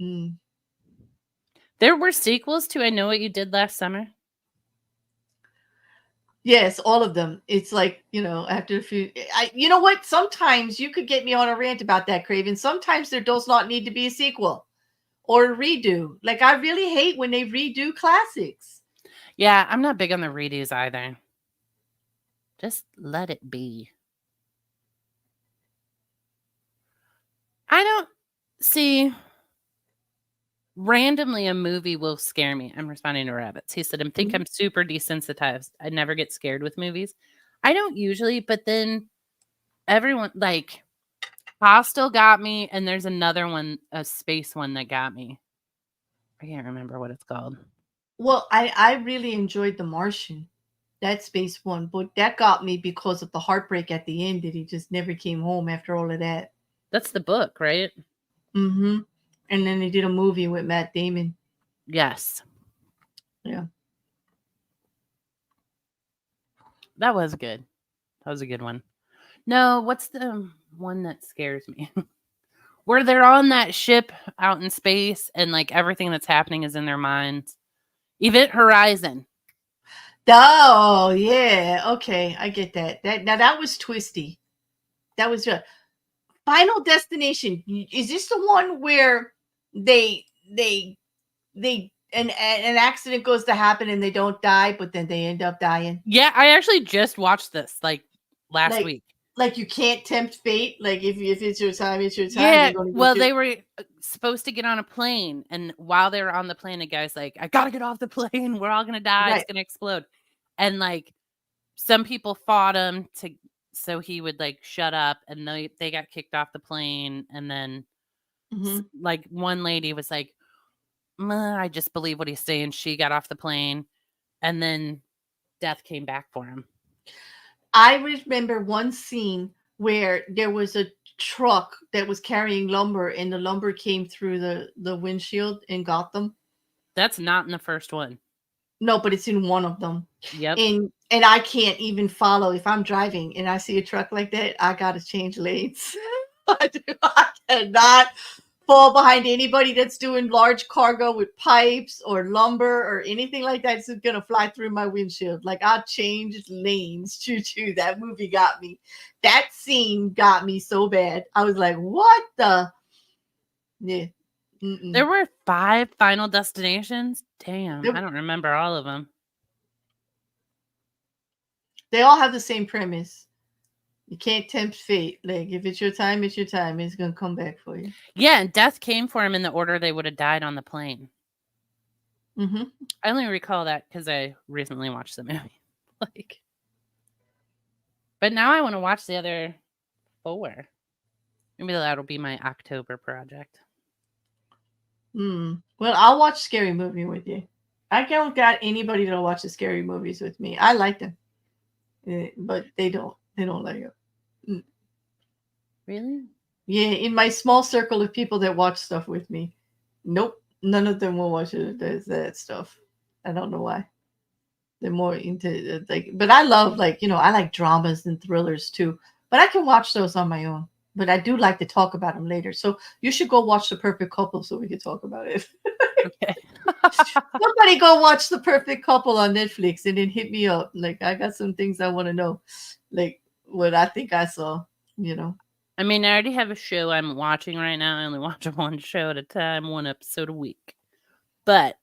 Mm. There were sequels to I Know What You Did Last Summer. Yes, all of them. It's like, after a few, you know what? Sometimes you could get me on a rant about that, Craven. Sometimes there does not need to be a sequel or a redo. Like, I really hate when they redo classics. Yeah, I'm not big on the redos either. Just let it be. I don't see. Randomly, a movie will scare me. I'm responding to Rabbits. He said, I think I'm super desensitized. I never get scared with movies. I don't usually, but then everyone, like, Hostel got me, and there's another one, a space one that got me. I can't remember what it's called. Well, I really enjoyed The Martian, that space one, but that got me because of the heartbreak at the end that he just never came home after all of that. That's the book, right? Mm-hmm. And then they did a movie with Matt Damon. Yes. Yeah. That was good. That was a good one. No, what's the one that scares me? Where they're on that ship out in space and like everything that's happening is in their minds. Event Horizon. Oh, yeah. Okay, I get that. That was twisty. That was just Final Destination. Is this the one where they an accident goes to happen and they don't die, but then they end up dying? Yeah, I actually just watched this like last week. Like you can't tempt fate. Like if it's your time, it's your time. Yeah, well, they were supposed to get on a plane, and while they were on the plane, a guy's like, "I gotta get off the plane. We're all gonna die. Right. It's gonna explode." And like, some people fought him so he would like shut up, and they got kicked off the plane. And then, like, one lady was like, "I just believe what he's saying." She got off the plane, and then death came back for him. I remember one scene where there was a truck that was carrying lumber and the lumber came through the windshield in Gotham. That's not in the first one. No, but it's in one of them. Yep. And I can't even follow. If I'm driving and I see a truck like that, I gotta change lanes. I cannot fall behind anybody that's doing large cargo with pipes or lumber or anything like that. It's gonna fly through my windshield. Like, I'll change lanes. JuJu. That movie got me. That scene got me so bad. I was like, what the? Yeah. Mm-mm. There were 5 Final Destinations. Damn, I don't remember all of them. They all have the same premise. You can't tempt fate. Like, if it's your time, it's your time. It's gonna come back for you. Yeah, and death came for him in the order they would have died on the plane. Mm-hmm. I only recall that because I recently watched the movie. But now I want to watch the other 4. Maybe that'll be my October project. Well, I'll watch Scary Movie with you. I don't got anybody that'll watch the scary movies with me. I like them, but they don't. They don't like it. Really? Yeah, in my small circle of people that watch stuff with me, nope, none of them will watch it. That stuff. I don't know why. They're more into but I love I like dramas and thrillers too. But I can watch those on my own. But I do like to talk about them later. So you should go watch The Perfect Couple so we can talk about it. Okay. Somebody go watch The Perfect Couple on Netflix and then hit me up. Like, I got some things I want to know. Like what I think I saw, I mean, I already have a show I'm watching right now. I only watch one show at a time, 1 episode a week. But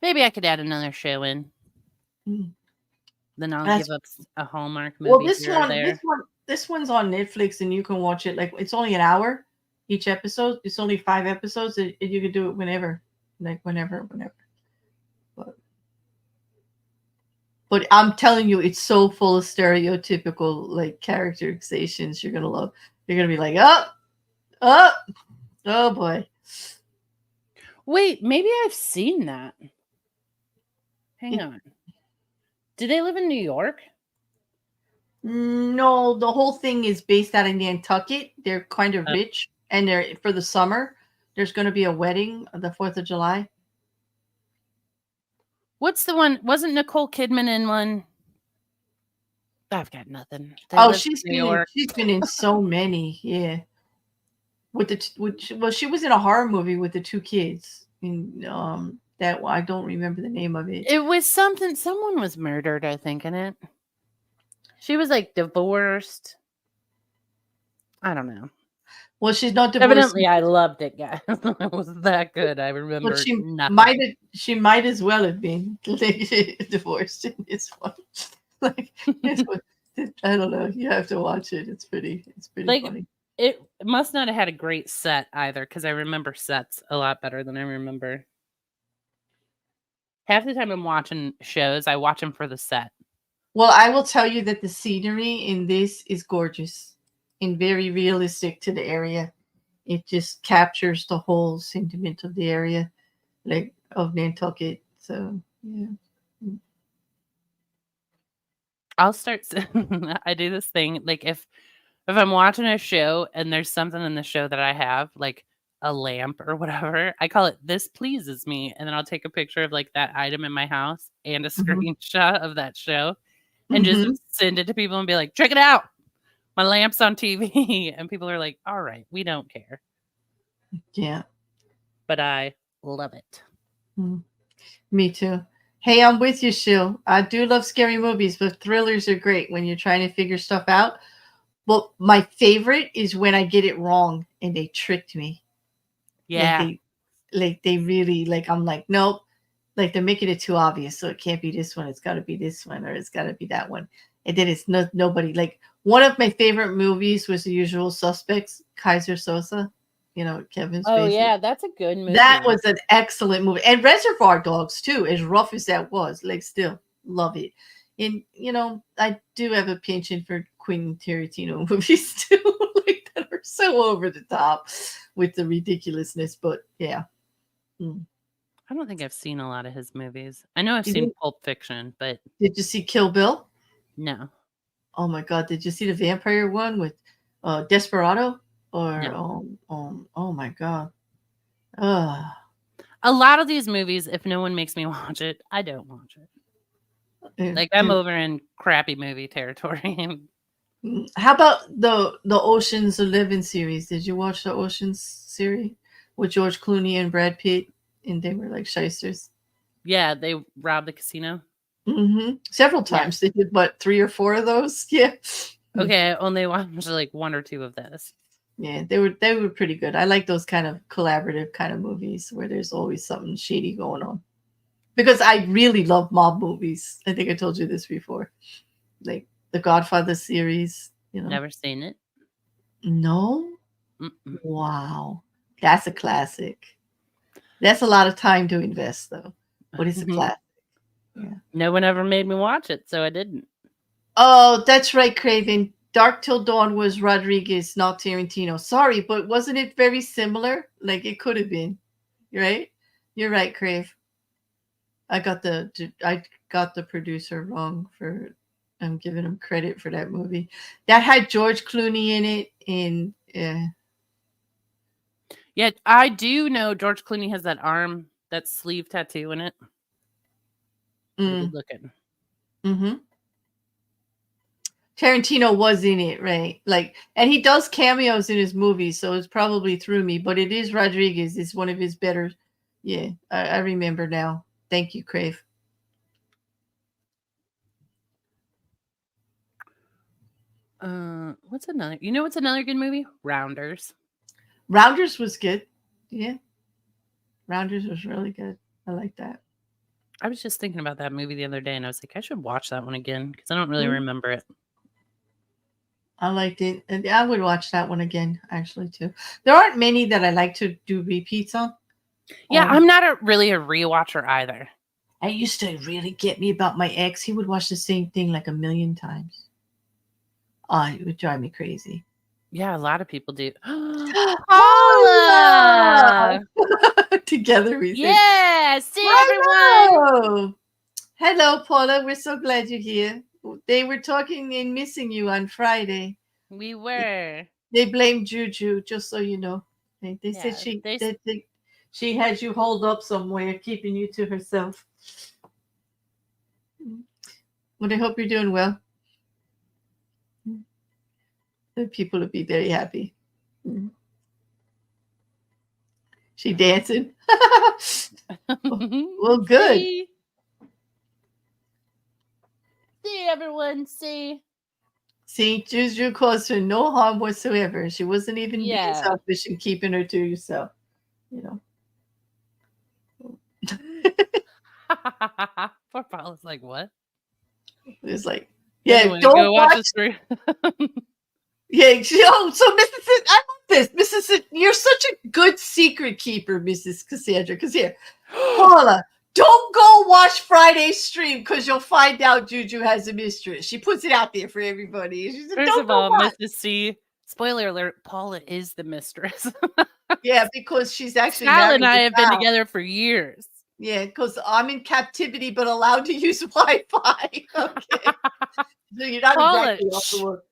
maybe I could add another show in. Then I'll give up a Hallmark movie. Well, this one's on Netflix and you can watch it. Like, it's only an hour each episode. It's only 5 episodes and you can do it whenever. Like whenever. But I'm telling you, it's so full of stereotypical like characterizations. You're gonna love. You're gonna be like, oh boy. Wait, maybe I've seen that. Hang on. Do they live in New York? No, the whole thing is based out in Nantucket. They're kind of Uh, rich, and they're for the summer. There's going to be a wedding on the 4th of July. what's the one? Wasn't Nicole Kidman in one? I've got nothing. They Oh, live in New York. she's been in so many. Yeah, with well, she was in a horror movie with the two kids. In that I don't remember the name of it. It was something. Someone was murdered, I think, in it. She was like divorced. I don't know. Well, she's not divorced, Evidently, I loved it, guys. It was that good. I but remember nothing. she might as well have been like, divorced in this one. Like it's, I don't know. You have to watch it. It's pretty Like funny. it must not have had a great set either, because I remember sets a lot better than I remember. Half the time I'm watching shows, I watch them for the set. Well, I will tell you that the scenery in this is gorgeous and very realistic to the area. It just captures the whole sentiment of the area, like of Nantucket. So yeah. I'll start. I do this thing like if I'm watching a show and there's something in the show that I have, like a lamp or whatever, I call it "This pleases me," and then I'll take a picture of like that item in my house and a Mm-hmm. screenshot of that show, and just Mm-hmm. send it to people and be like, "Check it out, my lamp's on TV," and people are like, "All right, we don't care," Yeah. but I love it. Mm. Me too. Hey, I'm with you, Shill. I do love scary movies, but thrillers are great when you're trying to figure stuff out. Well, my favorite is when I get it wrong and they tricked me. Like Yeah, they really like I'm like, nope. Like they're making it too obvious, so it can't be this one. It's got to be this one, or it's got to be that one. And then it's nobody. Like one of my favorite movies was The Usual Suspects, Kaiser Sosa. You know, Kevin oh Spacey. yeah, that's a good That movie. was an excellent movie. And Reservoir Dogs too, as rough as that was, like still love it. And I do have a penchant for Quentin Tarantino movies too, like that are so over the top with the ridiculousness. But yeah. Mm. I don't think I've seen a lot of his movies. I know I've Did seen you Pulp Fiction, but did you see Kill Bill? no, Oh my god, did you see the vampire one with Desperado? Or no. oh my god. Uh, A lot of these movies, if no one makes me watch it, I don't watch it. it, Like I'm it over in crappy movie territory. How about the Ocean's 11 series? Did you watch the Ocean's series with George Clooney and Brad Pitt, and they were like shysters? Yeah, they robbed the casino. Several Yeah. times. They did what 3 or 4 of those? Yeah. Okay, I only watched like 1 or 2 of those. Yeah, they were pretty good. I like those kind of collaborative kind of movies where there's always something shady going on. Because I really love mob movies. I think I told you this before. Like the Godfather series, Never seen it. No? Mm-mm. Wow. That's a classic. That's a lot of time to invest, though. But it's a classic. Yeah. No one ever made me watch it, so I didn't. Oh, that's right, Craven. Dark Till Dawn was Rodriguez, not Tarantino. Sorry, but wasn't it very similar? Like it could have been, right? You're right, Crave. I got the producer wrong for. I'm giving him credit for that movie. That had George Clooney in it, and Yeah, I do know George Clooney has that sleeve tattoo in it. Pretty good looking. Mm-hmm. Tarantino was in it, right? Like, and he does cameos in his movies, so it's probably through me. But it is Rodriguez. It's one of his better. Yeah, I remember now. Thank you, Crave. What's another? You know what's another good movie? Rounders. Rounders was good. Yeah, Rounders was really good. I like that. I was just thinking about that movie the other day, and I was like, I should watch that one again because I don't really Mhm. remember it. I liked it, and I would watch that one again actually too. There aren't many that I like to do repeats on. Yeah, I'm not really a rewatcher either. I used to really get me about my ex. He would watch the same thing like a million times. Oh, it would drive me crazy. Yeah, a lot of people do. Paula! Paula! Together we say, Yeah, see everyone. hello. Hello, Paula. We're so glad you're here. They were talking and missing you on Friday. We were. They blamed JuJu, just so you know. They said Yeah. she had you holed up somewhere, keeping you to herself. Well, I hope you're doing well. The people will be very happy. She dancing. Well, good. See everyone. See. See, JuJu caused her no harm whatsoever. She wasn't even being Yeah. selfish and keeping her to yourself. You know. Poor Paula's like, what? It's like, yeah, Anyway, don't go watch watch. the stream. Yeah, so Mrs. I love this. Mrs. You're such a good secret keeper, Mrs. Cassandra. Because here, Paula, don't go watch Friday's stream because you'll find out JuJu has a mistress. She puts it out there for everybody. She said, First don't of go all, watch. Mrs. C, spoiler alert, Paula is the mistress. Yeah, because she's actually Sal married and I to have been Sal. together for years. Yeah, because I'm in captivity but allowed to use Wi-Fi. Okay. So you're not Paula, exactly off the work.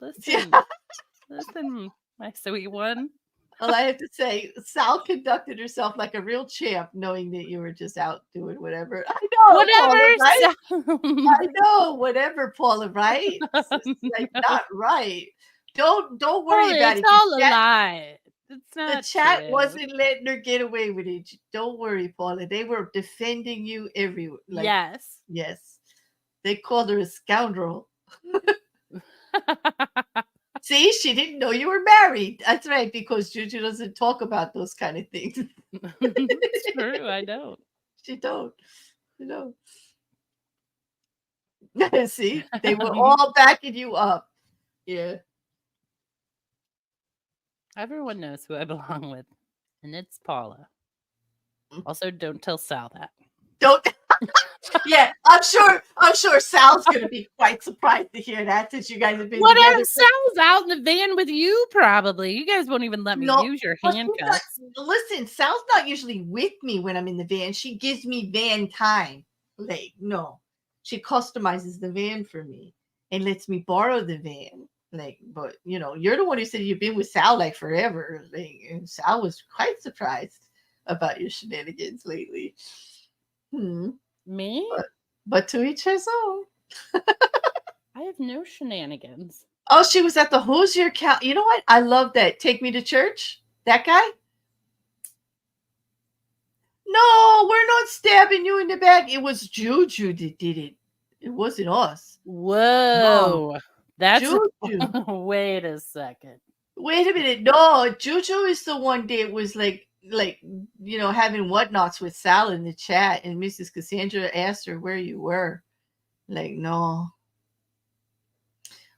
listen, listen, my sweet one. Well, I have to say, Sal conducted herself like a real champ, knowing that you were just out doing whatever. I know, Whatever, Paula, right? Sal. I know, whatever, Paula, right? It's like not right. Don't worry Paula, about it's it. all a lie. It's The not chat true. wasn't letting her get away with it. Don't worry, Paula. They were defending you everywhere. Like, Yes. yes. They called her a scoundrel. See, she didn't know you were married. That's right, because JuJu doesn't talk about those kind of things. It's true, I don't. She don't. You know. See, they were all backing you up. Yeah. Everyone knows who I belong with, and it's Paula. Also, don't tell Sal that. Don't. Yeah, I'm sure Sal's gonna be quite surprised to hear that since you guys have been What together. if Sal's out in the van with you? Probably. You guys won't even let me use your handcuffs. Listen, Sal's not usually with me when I'm in the van. She gives me van time. Like, no, she customizes the van for me and lets me borrow the van. Like, but you're the one who said you've been with Sal like forever. Like, and Sal was quite surprised about your shenanigans lately. Me? But to each his own. I have no shenanigans. Oh, she was at the Hoosier County. You know what? I love that. Take Me to Church. That guy? No, we're not stabbing you in the back. It was JuJu that did it. It wasn't us. Whoa. No. That's JuJu. Wait a second. Wait a minute. No, JuJu is the one that was like having whatnots with Sal in the chat, and Mrs. Cassandra asked her where you were. Like, no.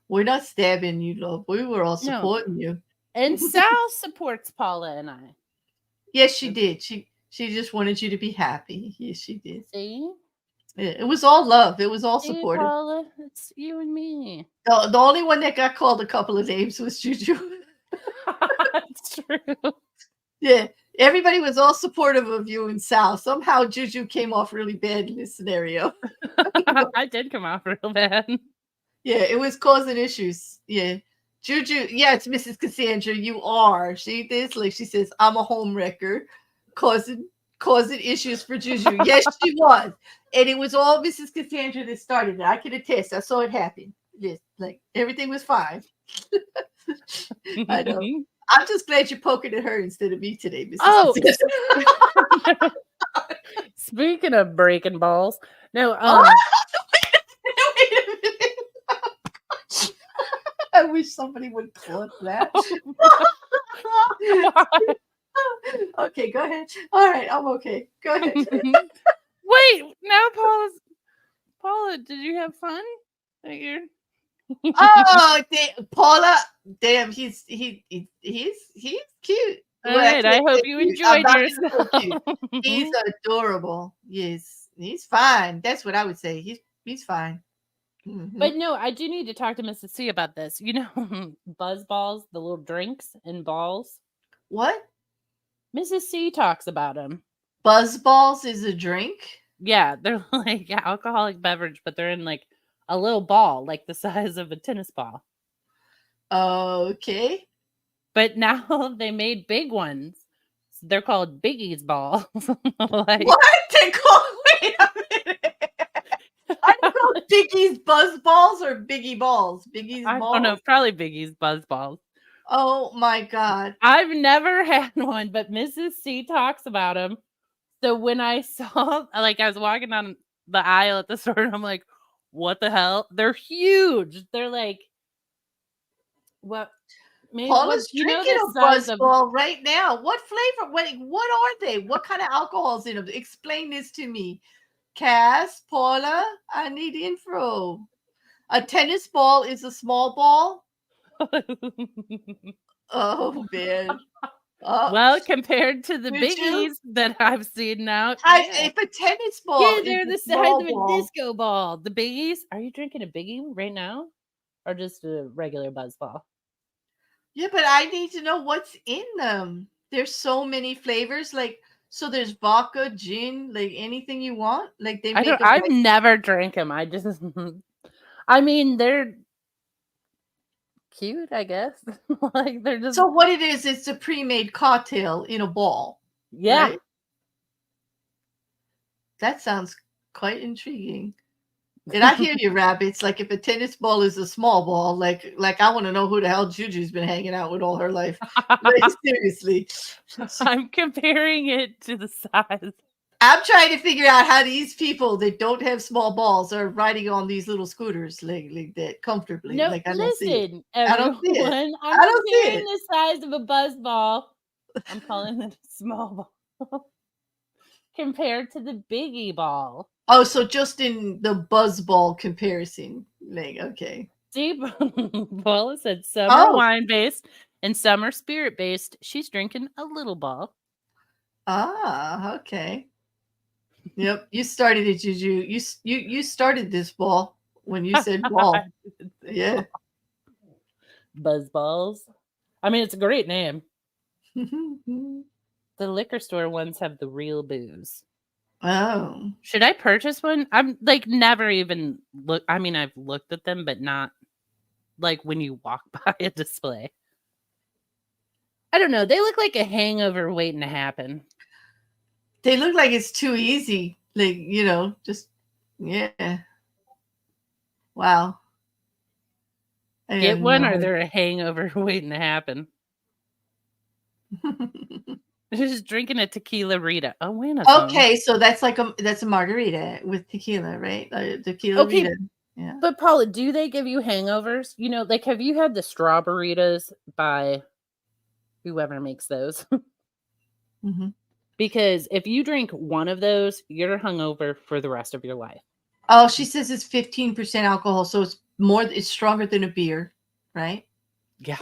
We're not stabbing you, love. We were all supporting you. And Sal supports Paula and I. Yes, she did. She just wanted you to be happy. Yes, she did. See? It was all love. It was all supportive. Paula, it's you and me. The only one that got called a couple of names was JuJu. That's true. Yeah, everybody was all supportive of you and Sal. Somehow JuJu came off really bad in this scenario. I did come off real bad. Yeah, it was causing issues. Yeah. JuJu, yeah, it's Mrs. Cassandra. You are. She says, I'm a home wrecker, causing issues for JuJu. Yes, she was. And it was all Mrs. Cassandra that started it. I can attest. I saw it happen. Yes, like everything was fine. I know. I'm just glad you're poking at her instead of me today, Mrs. Cassandra. Speaking of breaking balls, no. Wait a minute. I wish somebody would clip that. Okay, go ahead. All right, I'm okay. Go ahead. Wait, now Paula, did you have fun? Oh, Paula, damn, he's cute. All right, I hope you enjoyed yourself. He's adorable. Yes, he's fine. That's what I would say. He's fine. Mm-hmm. But no, I do need to talk to Mrs. C about this. Buzz balls, the little drinks and balls. What? Mrs. C talks about them. Buzz balls is a drink? Yeah, they're like alcoholic beverage, but they're in like a little ball, like the size of a tennis ball. Okay. But now they made big ones. They're called Biggie's balls. Like What? They call wait a minute. I call Biggie's buzz balls or Biggie balls? Biggie's I don't know, balls. probably Biggie's buzz balls. Oh my god. I've never had one, but Mrs. C talks about them. So when I saw, like, I was walking down the aisle at the store, and I'm like, "What the hell? They're huge! They're like what? Maybe what? Paula's You know drinking the a size buzz of ball right now. What flavor? What are they? What kind of alcohol's in them? Explain this to me. Cass, Paula, I need info. A tennis ball is a small ball. Oh man. well, compared to the Did you? biggies that I've seen now, yeah, If a tennis ball yeah, is they're a the size small of a ball, disco ball. The biggies. Are you drinking a biggie right now, or just a regular buzz ball? yeah, but I need to know what's in them. There's so many flavors. Like, so there's vodka, gin, like anything you want. Like they I make don't. them I've like. never drank them. I just. I mean, they're cute, I guess. Like they're just So what it is, it's a pre-made cocktail in a ball, yeah. right? That sounds quite intriguing. And I hear you, rabbits. Like if a tennis ball is a small ball, like I want to know who the hell Juju's been hanging out with all her life. Like seriously. I'm comparing it to the size. I'm trying to figure out how these people that don't have small balls are riding on these little scooters like that comfortably. No, Like I don't see it. listen, I don't see it. everyone. I'm I don't see comparing it. the size of a buzz ball. I'm calling it a small ball compared to the biggie ball. Oh, so just in the buzz ball comparison. Like, okay. See, Paula said some are Oh, wine based and some are spirit based. She's drinking a little ball. okay. Yep, you started it, Juju. You started this ball when you said ball. Yeah. Buzz balls. I mean, it's a great name. The liquor store ones have the real booze. Oh. Should I purchase one? I'm like never even look. I mean, I've looked at them, but not like when you walk by a display. I don't know. They look like a hangover waiting to happen. They look like it's too easy. Like, just yeah. Wow. I have Get one, or no they're a hangover waiting to happen. Just drinking a tequila Rita. Oh, wait a song. Okay, so that's a margarita with tequila, right? Tequila Okay, Rita. Yeah. but Paula, do they give you hangovers? You know, like have you had the strawberries by whoever makes those? Mhm. Because if you drink one of those, you're hungover for the rest of your life. Oh, she says it's 15% alcohol, so it's stronger than a beer, right? Yeah.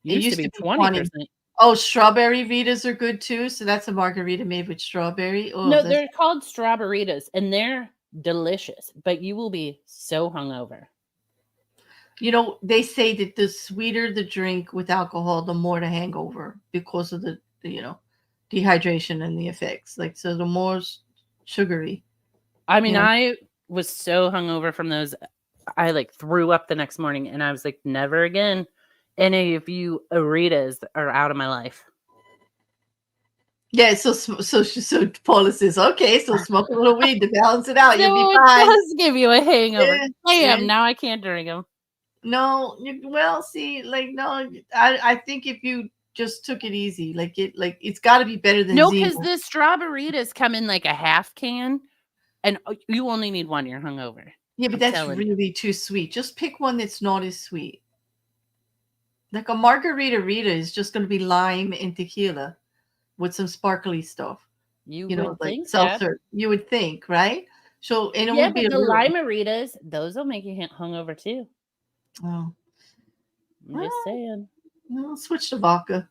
It Used to used be to be 20. 20%. Oh, strawberry Ritas are good too. So that's a margarita made with strawberry. Oh, No, that's they're called strawberritas and they're delicious, but you will be so hungover. they say that the sweeter the drink with alcohol, the more the hangover because of the dehydration and the effects. Like so, the more sugary. I mean, You know. I was so hungover from those. I like threw up the next morning and I was like, never again. Any of you Aritas are out of my life. Yeah. So Paula says, okay, so smoke a little weed to balance it out. You'll be So it fine. does give you a hangover. Yeah. Yeah. Damn, now I can't drink them. No. Well, see, like no, I think if you just took it easy, it's got to be better than No, Zima. because the strawberritas come in like a half can and you only need one. You're hungover. Yeah, but I'm that's telling you. really too sweet. Just pick one that's not as sweet. Like a margarita Rita is just going to be lime and tequila with some sparkly stuff. You would Like think that. seltzer. You would think, right? So, and it Yeah, would be but a the little. limeritas, those will make you hungover too. Oh, I'm just saying. well, switch to vodka.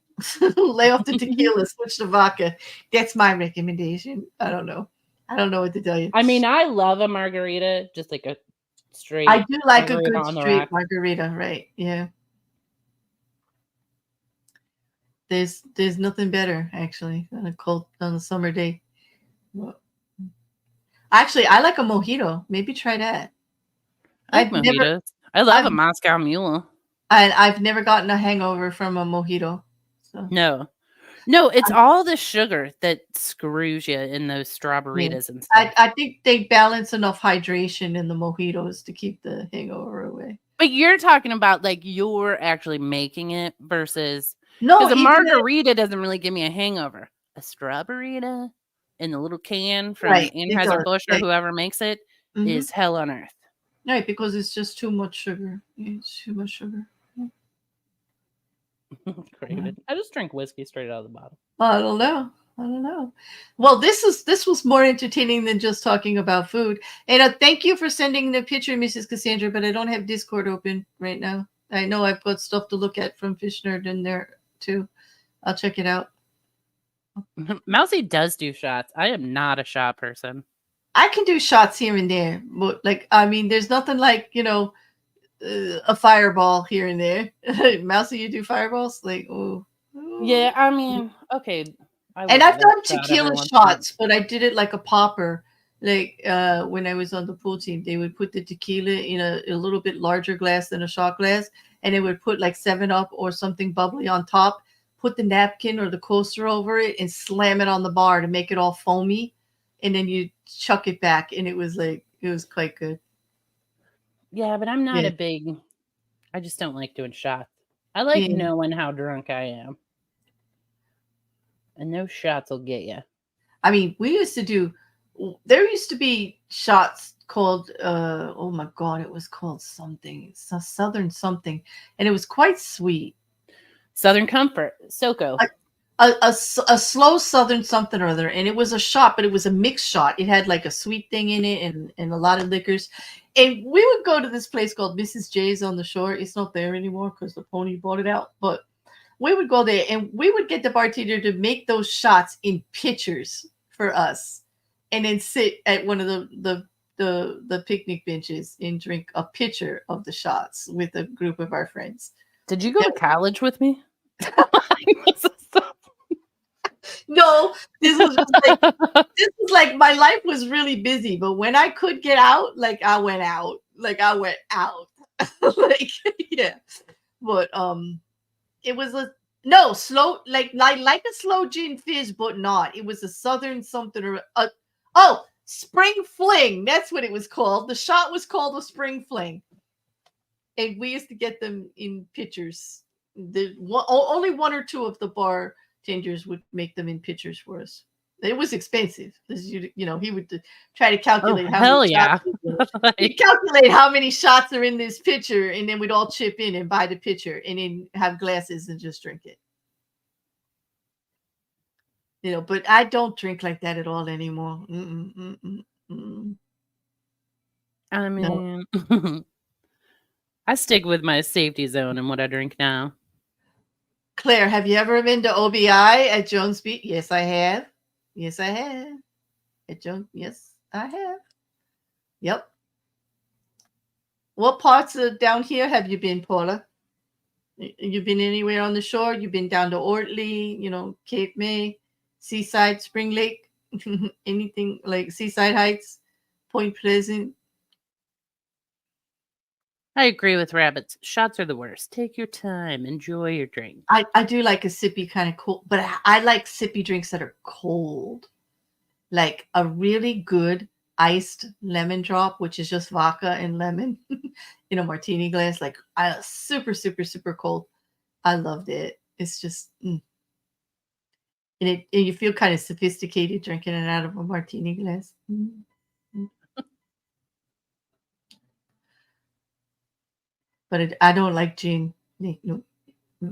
Lay off the tequila. Switch to vodka. That's my recommendation. I don't know. I don't know what to tell you. I mean, I love a margarita, just like a straight I do like a margarita good on the straight rock. margarita, right? Yeah. There's nothing better actually on a summer day. Well, Actually, I like a mojito. Maybe try that. I like I've never, mojitos. I love I've, a Moscow Mule. I've never gotten a hangover from a mojito. So No. No, it's I, all the sugar that screws you in those yeah, strawberries and stuff. I think they balance enough hydration in the mojitos to keep the hangover away. But you're talking about like you're actually making it versus No, because a even if, margarita doesn't really give me a hangover. A strawberita in the little can from right, it does. Anheuser-Busch or Like, whoever makes it mhm. is hell on earth. Right, because it's just too much sugar. It's too much sugar. Craven. I just drink whiskey straight out of the bottle. I don't know. I don't know. Well, this was more entertaining than just talking about food. And thank you for sending the picture, Mrs. Cassandra. But I don't have Discord open right now. I know I've got stuff to look at from Fish Nerd in there too. I'll check it out. Mousy does do shots. I am not a shot person. I can do shots here and there, but like I mean, there's nothing like a fireball here and there. Mousy, you do fireballs? Like oh. Yeah, I mean, okay. I will And do I've that done shot every tequila once in a while. shots, but I did it like a popper. Like when I was on the pool team, they would put the tequila in a little bit larger glass than a shot glass, and they would put like 7-Up or something bubbly on top, put the napkin or the coaster over it, and slam it on the bar to make it all foamy, and then you chuck it back, and it was quite good. Yeah, but I'm not Yeah, a big. I just don't like doing shots. I like yeah. knowing how drunk I am, and those shots will get you. I mean, there used to be shots called, oh my God, it was called something, it's a Southern something, and it was quite sweet. Southern Comfort, SoCo. A slow Southern something or other, and it was a shot, but it was a mixed shot. It had like a sweet thing in it and a lot of liquors. And we would go to this place called Mrs. J's on the shore. It's not there anymore because the pony bought it out, but we would go there and we would get the bartender to make those shots in pitchers for us and then sit at one of the picnic benches and drink a pitcher of the shots with a group of our friends. Did you go to college with me? No, this was like my life was really busy, but when I could get out, like I went out. Like like yeah. But it was a no slow like a slow gin fizz, but not. It was a Southern something or spring fling. That's what it was called. The shot was called a spring fling, and we used to get them in pitchers. Only one or two of the bartenders would make them in pitchers for us. It was expensive. He would try to calculate how hell many yeah. he'd calculate how many shots are in this pitcher, and then we'd all chip in and buy the pitcher, and then have glasses and just drink it. But I don't drink like that at all anymore. I No. mean, I stick with my safety zone and what I drink now. Claire, have you ever been to OBI at Jones Beach? Yes, I have. Yes, I have. At Jones, yes, I have. Yep. What parts of down here have you been, Paula? You've been anywhere on the shore? You've been down to Ortley, Cape May, Seaside, Spring Lake, anything like Seaside Heights, Point Pleasant? I agree with Rabbits. Shots are the worst. Take your time. Enjoy your drink. I do like a sippy kind of cold, but I like sippy drinks that are cold. Like a really good iced lemon drop, which is just vodka and lemon in a martini glass, like super, super, super cold. I loved it. It's just, and you feel kind of sophisticated drinking it out of a martini glass. But I don't like gin. No. I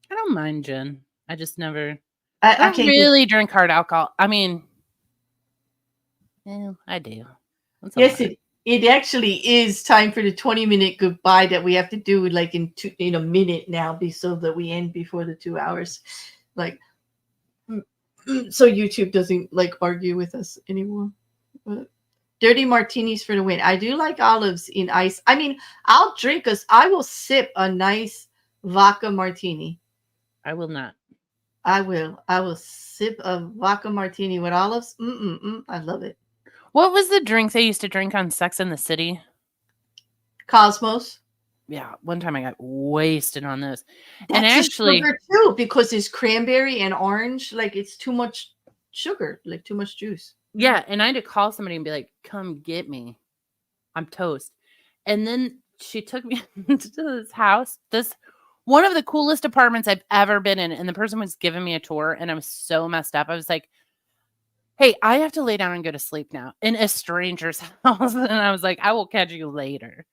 don't mind gin. I just never. I I don't can't really drink hard alcohol. I mean, yeah, I do. Yes, it actually is time for the 20-minute goodbye that we have to do like in a minute now, so that we end before the 2 hours. Like, so YouTube doesn't like argue with us anymore. But dirty martinis for the win. I do like olives in ice. I mean, I will sip a nice vodka martini. I will not. I will. I will sip a vodka martini with olives. I love it. What was the drink they used to drink on Sex and the City? Cosmos. Yeah, one time I got wasted on those. That's And actually, sugar too, because it's cranberry and orange. Like it's too much sugar, like too much juice. yeah, and I had to call somebody and be like, "Come get me. I'm toast." And then she took me to this house. This one of the coolest apartments I've ever been in, and the person was giving me a tour, and I was so messed up. I was like, "Hey, I have to lay down and go to sleep now in a stranger's house." And I was like, "I will catch you later."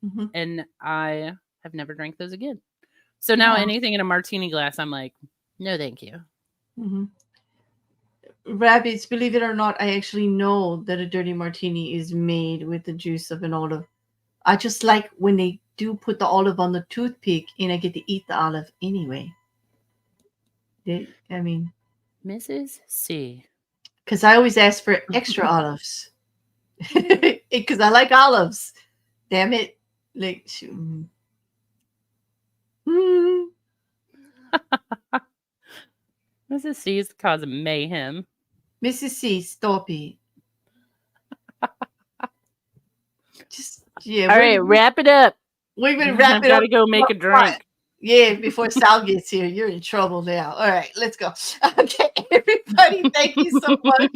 Mm-hmm. And I have never drank those again. So now anything in a martini glass, I'm like, no, thank you. Mm-hmm. Rabbits, believe it or not, I actually know that a dirty martini is made with the juice of an olive. I just like when they do put the olive on the toothpick and I get to eat the olive anyway. I mean, Mrs. C. because I always ask for extra olives. Because I like olives. Damn it. Like, Mrs. C is causing mayhem. Mrs. C, stop it. Just, yeah. All right, wrap it up. We've been wrapping up. I've got to go make a drink. Yeah, before Sal gets here, you're in trouble now. All right, let's go. Okay, everybody, thank you so much.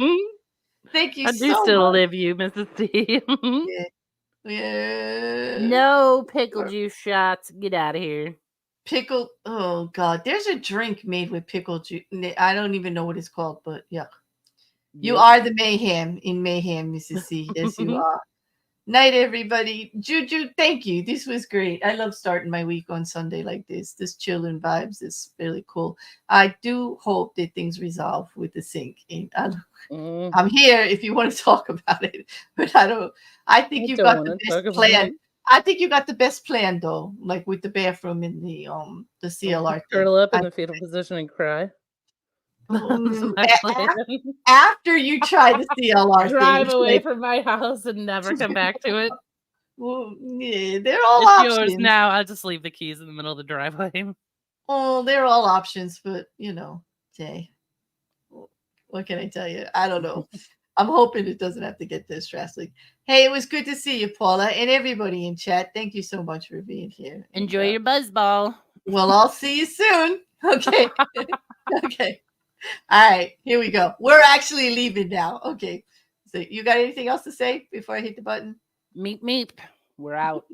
Thank you I do so still much. live you, Mrs. C. Yeah. No pickle juice shots. Get out of here. Pickle. Oh, God. There's a drink made with pickle juice. I don't even know what it's called, but yeah. You are the mayhem in mayhem, Mrs. C. Yes, you are. Night, everybody. JuJu, thank you. This was great. I love starting my week on Sunday like this. This chilling vibes is really cool. I do hope that things resolve with the sink. And I'm here if you want to talk about it, but I think you got the best plan. I think you got the best plan though, like with the bathroom in the CLR. Curl up in the fetal position and cry. After you try the CLR, drive away from my house and never come back to it. Well, yeah, they're all it's options. Yours now. I'll just leave the keys in the middle of the driveway. Oh, they're all options, but Jay, what can I tell you? I don't know. I'm hoping it doesn't have to get this drastic. Hey, it was good to see you, Paula, and everybody in chat. Thank you so much for being here. Enjoy your buzzball. Well, I'll see you soon. Okay. Okay. All right, here we go. We're actually leaving now. Okay. So you got anything else to say before I hit the button? Meep, meep. We're out.